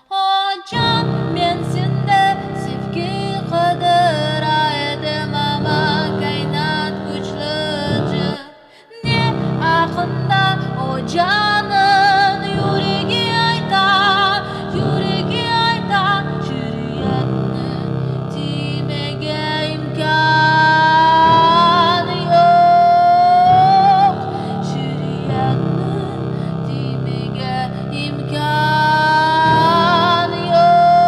Hocam ben sende sevgi kadar edemem kainat güçlüce Ne akında o canın yüreği ayta Şiriyetini timege imkan yok Şiriyetini timege imkan yok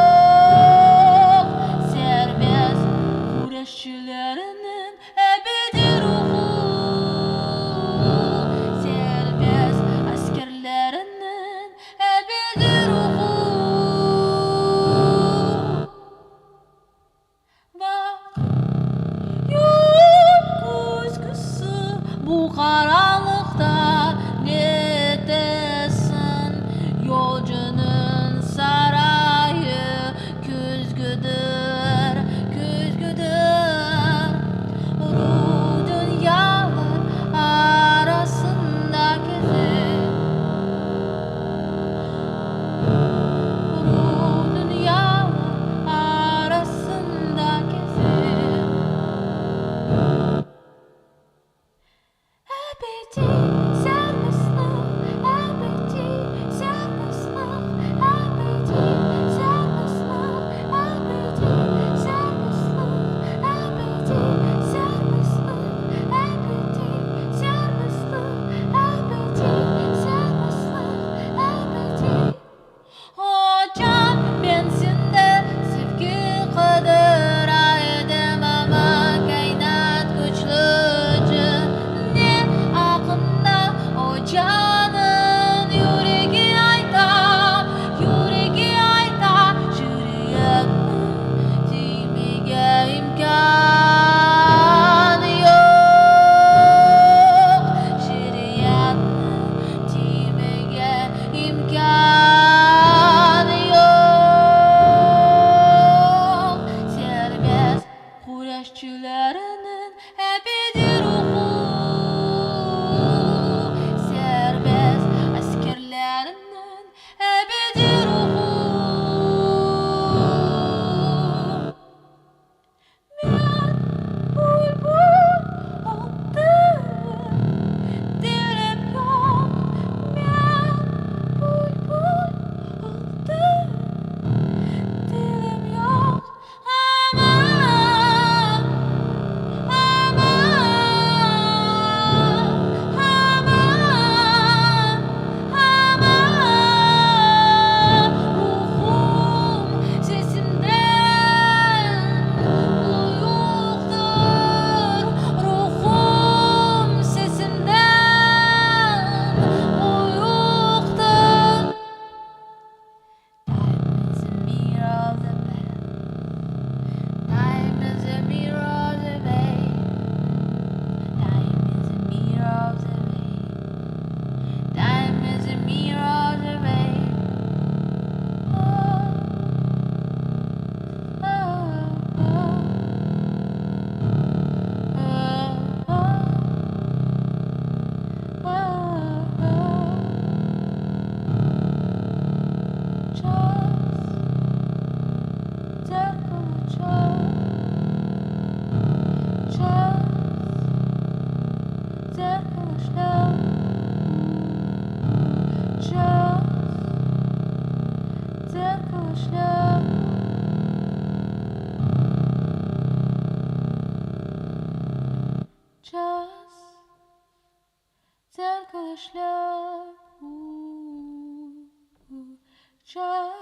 час,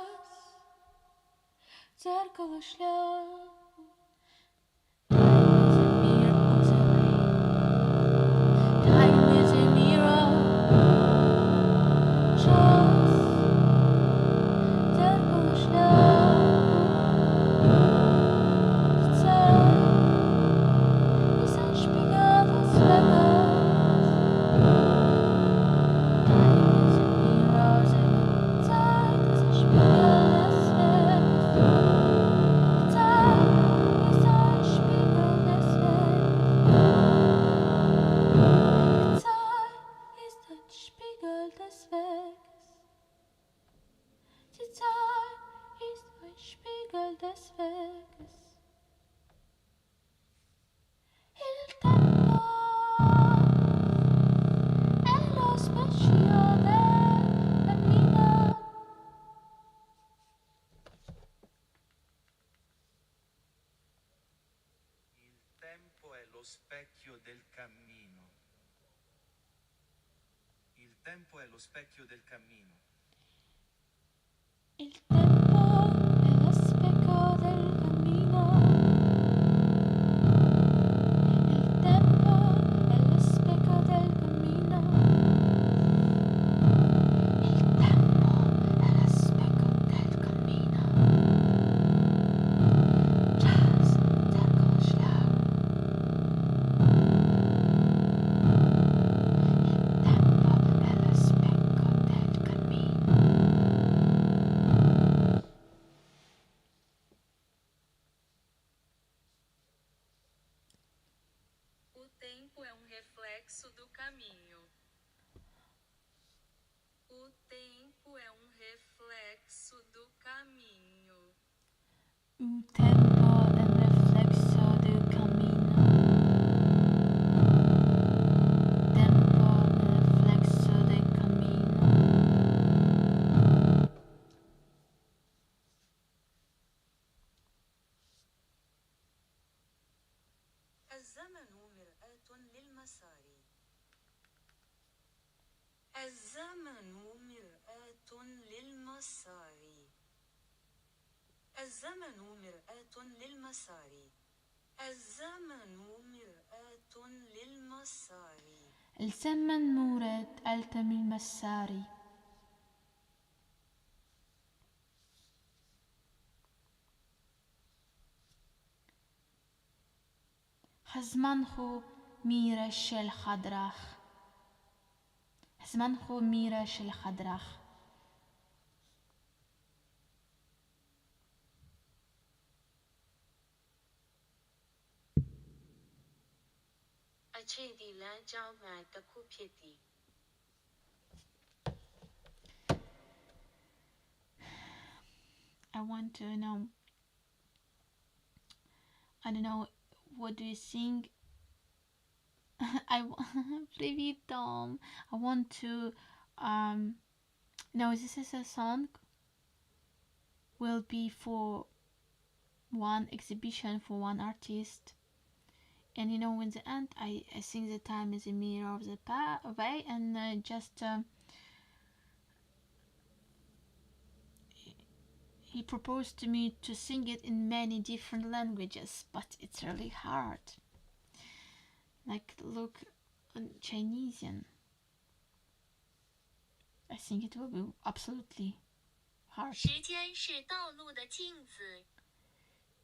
зеркало шляху. Time is a mirror of the rain. Time is a mirror. Час, зеркало шляху. Zeit ist ein Spiegel des Weges. Time is a mirror of the rain. Zeit ist ein Spiegel des Weges. Zeit ist ein Spiegel des Weges. Zeit ist ein Spiegel des Weges. Die Zeit ist ein Spiegel des Weges. Il tempo è lo specchio del cammino. Il tempo è lo specchio del cammino. Il tempo è lo specchio del cammino. Il tempo è lo specchio del cammino. Il tempo è lo specchio del cammino. Il tempo è lo specchio del cammino. Czas zerkало szlaku. Il tempo è lo specchio del cammino. O tempo é um reflexo do caminho. O tempo é um reflexo do caminho. O tempo è un reflexo del cammino. Tempo è un reflexo del cammino. الزمن مرآة للمسار. الزمن مرآة للمسار. الزمن مرآة للمسار. الزمن مرآة للمسار. الزمن مورد ألتم المساري. הזמן מירה של חדרך. הזמן מירה של חדרך.အခြေတီလမ်းကြောင်းမှန်တစ်ခုဖြစ်သည် I want to know, I don't know, what do you think? Привет, Tom. I want to no, this is a song will be for one exhibition for one artist, and in the end I think the time is a mirror of the way, and just he proposed to me to sing it in many different languages, but it's really hard. Like, look, Chinesian. I think it will be absolutely hard. 时间是道路的镜子。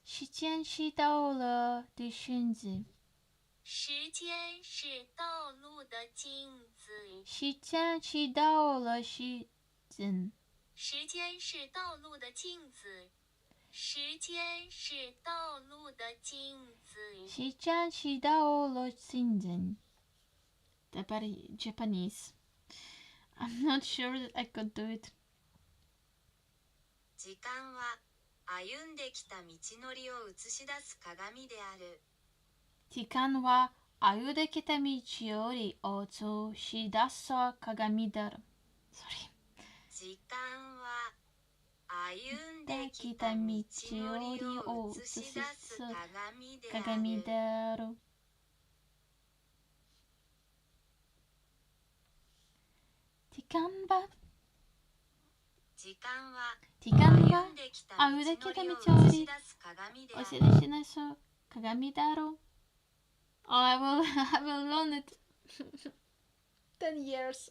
时间是道路的镜子。时间是道路的镜子。时间是道路的镜子。时间是道路的镜子。时间是道路的镜子。時間是道路親善。Japanese. I'm not sure that I could do it. 時間は歩んできた道のりを映し出す鏡である。時間は歩んできた道より映し出す鏡だろ。Sorry. 時間は歩んできた道のりを映し出す鏡である。鏡だろ。時間は時間は時間は歩んできた歩んできた道のりを道を映し出す鏡である。お印しなしょ鏡だろう。Oh, I will learn it. 10 years.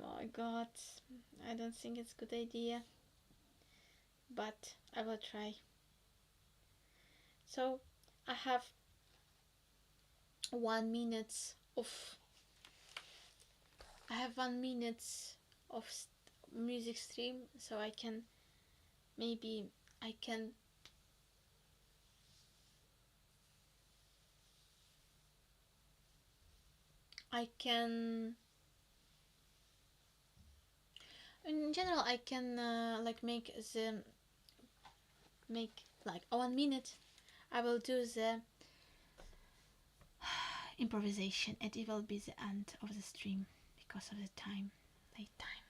My god. I don't think it's a good idea. But I will try. So, I have 1 minute of... I have 1 minute of music stream, so I can... Maybe I can... In general, I can like make like 1 minute. I will do the improvisation, and it will be the end of the stream because of the time, late time.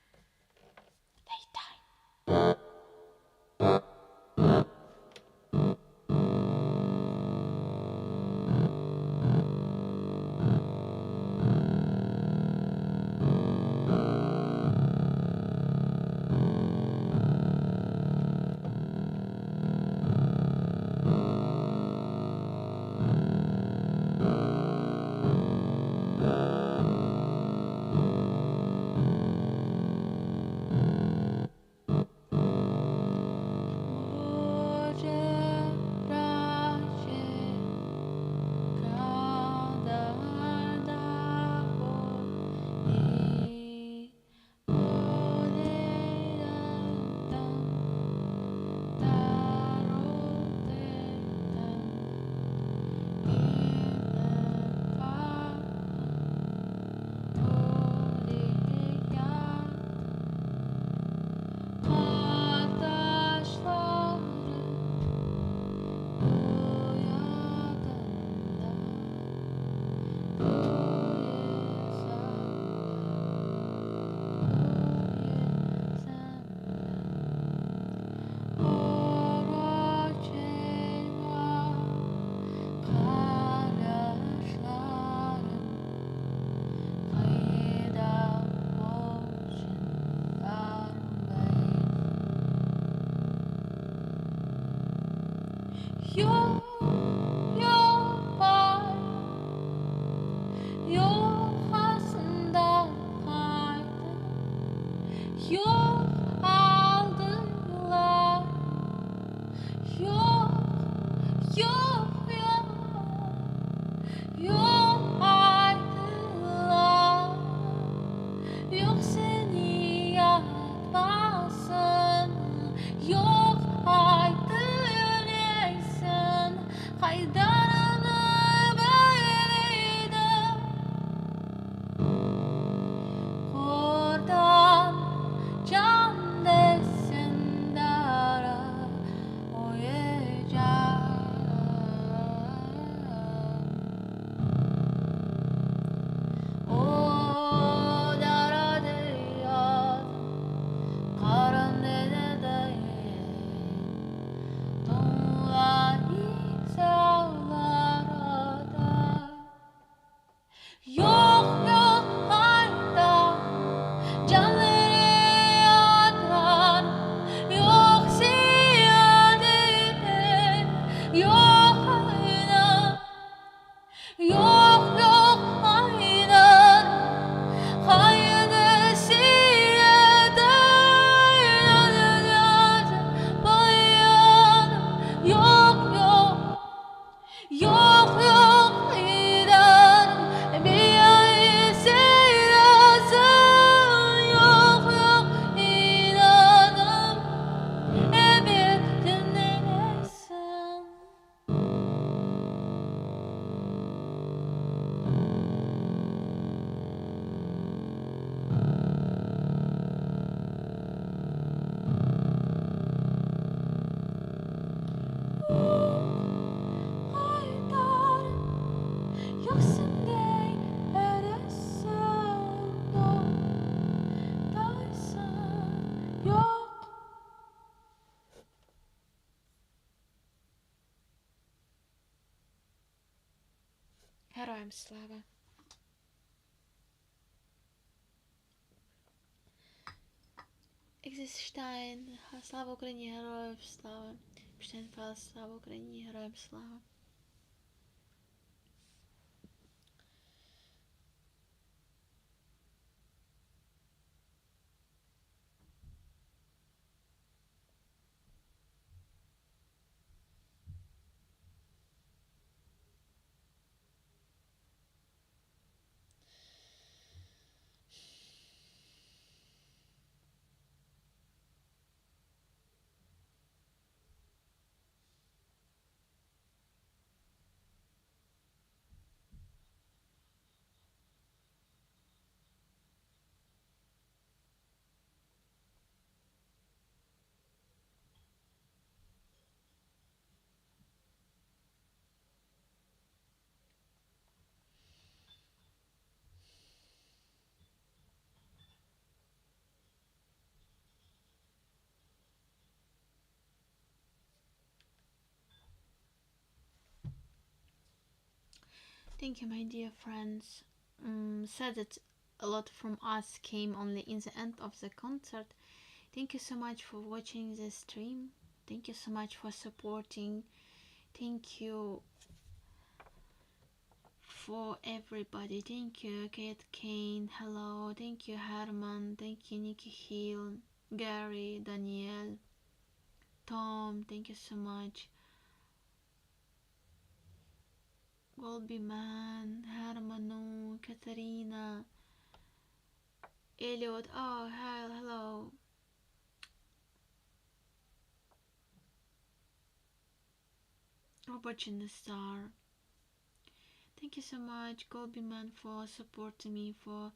Героям слава! Stein, слава Україні, героям слава. Штайнфелд, слава Україні, героям слава. Thank you, my dear friends. Sad that a lot from us came only in the end of the concert. Thank you so much for watching this stream. Thank you so much for supporting. Thank you for everybody. Thank you, Kate Kane. Hello. Thank you, Herman. Thank you, Nikki Hill, Gary, Danielle, Tom. Thank you so much. Golby Man, Hermano, Katarina, Elliot. Oh, hello. Robert in the Star. Thank you so much, Golby Man, for supporting me for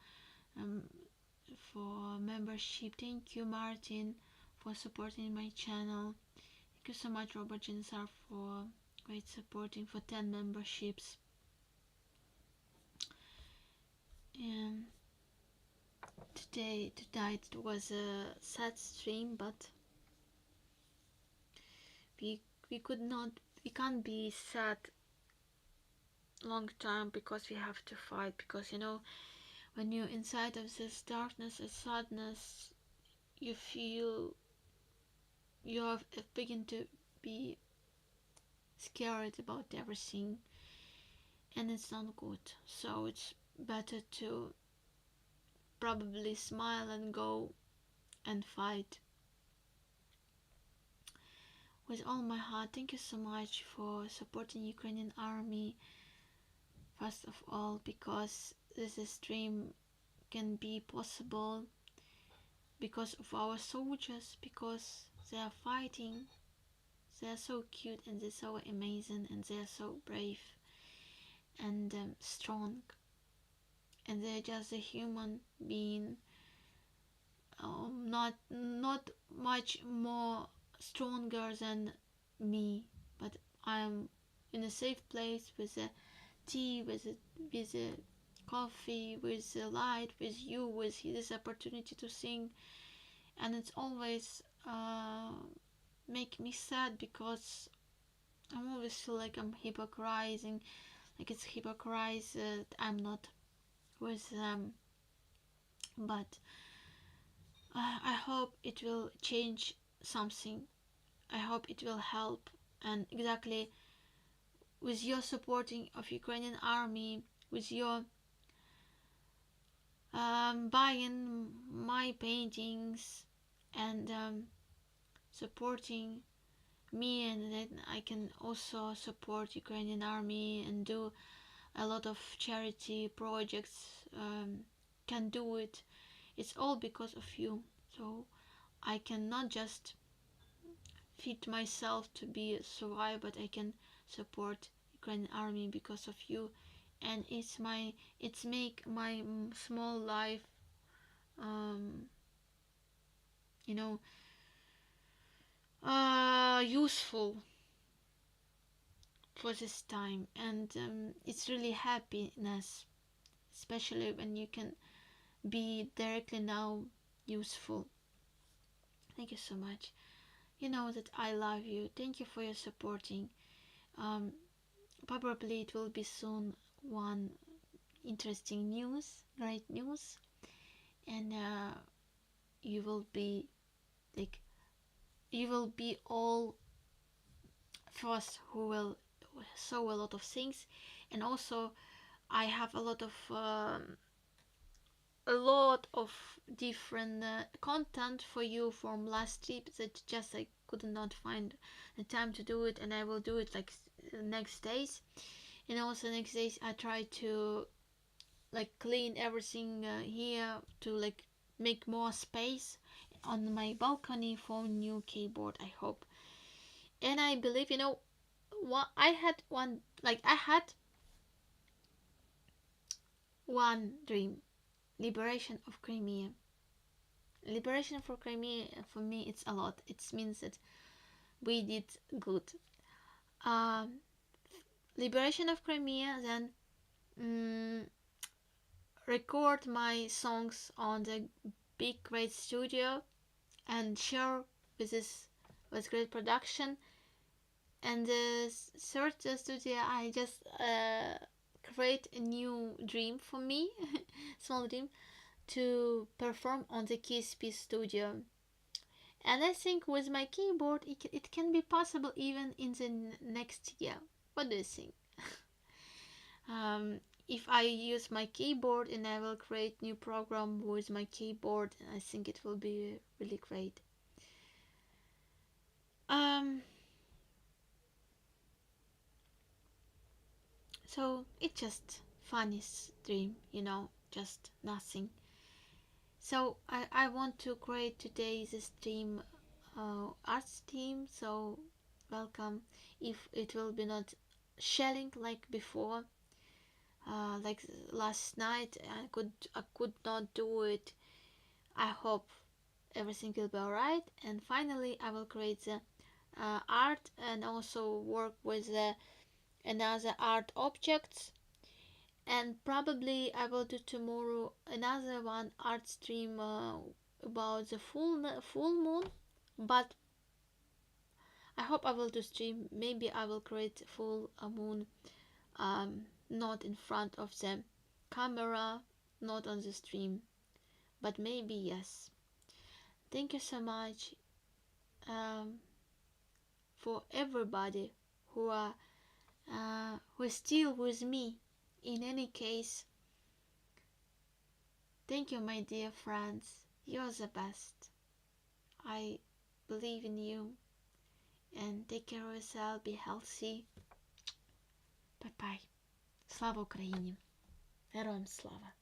membership. Thank you, Martin, for supporting my channel. Thank you so much, Robert Jinsar, for great supporting for 10 memberships. And tonight was a sad stream, but we can't be sad long time because we have to fight, because when you're inside of this darkness and sadness, you feel you have begin to be scared about everything, and it's not good. So it's better to probably smile and go and fight with all my heart. Thank you so much for supporting Ukrainian army, first of all, because this stream can be possible because of our soldiers, because they are fighting. They are so cute and they're so amazing and they are so brave and strong, and they're just a human being, not much more stronger than me, but I'm in a safe place with a tea, with a coffee, with a light, with you, with this opportunity to sing. And it's always make me sad because I always feel like I'm hypocrising, like it's hypocrisy that I'm not with them. But I hope it will change something. I hope it will help, and exactly with your supporting of Ukrainian army, with your buying my paintings and supporting me, and then I can also support Ukrainian army and do a lot of charity projects, can do it. It's all because of you. So I cannot just feed myself to be a survivor, but I can support Ukrainian army because of you. And it's make my small life you know useful for this time, and it's really happiness, especially when you can be directly now useful. Thank you so much. You know that I love you. Thank you for your supporting. Probably it will be soon one interesting news, great news, and you will be like you will be all first who will show a lot of things. And also I have a lot of different content for you from last trip that just I could not find the time to do it, and I will do it like next days. And also next days I try to like clean everything here to like make more space on my balcony for new keyboard, I hope. And I believe, what I had one dream: liberation of Crimea. Liberation for Crimea, for me, it's a lot. It means that we did good. Um, Liberation of Crimea, then mm, record my songs on the big great studio and share with this with great production. And the third studio, I just create a new dream for me, small dream, to perform on the KSP studio. And I think with my keyboard, it can be possible even in the next year. What do you think? um, if I use my keyboard and I will create new program with my keyboard, I think it will be really great. So it's just funny dream, just nothing. So I want to create today this stream, arts team. So welcome. If it will be not shelling like before, like last night, I could not do it. I hope everything will be alright. And finally, I will create the art and also work with another art objects. And probably I will do tomorrow another one art stream about the full moon. But I hope I will do stream. Maybe I will create full moon, not in front of the camera, not on the stream, but maybe yes. Thank you so much for everybody who is still with me. In any case, thank you, my dear friends. You're the best. I believe in you. And take care of yourself. Be healthy. Bye bye. Слава Україні! Героям слава!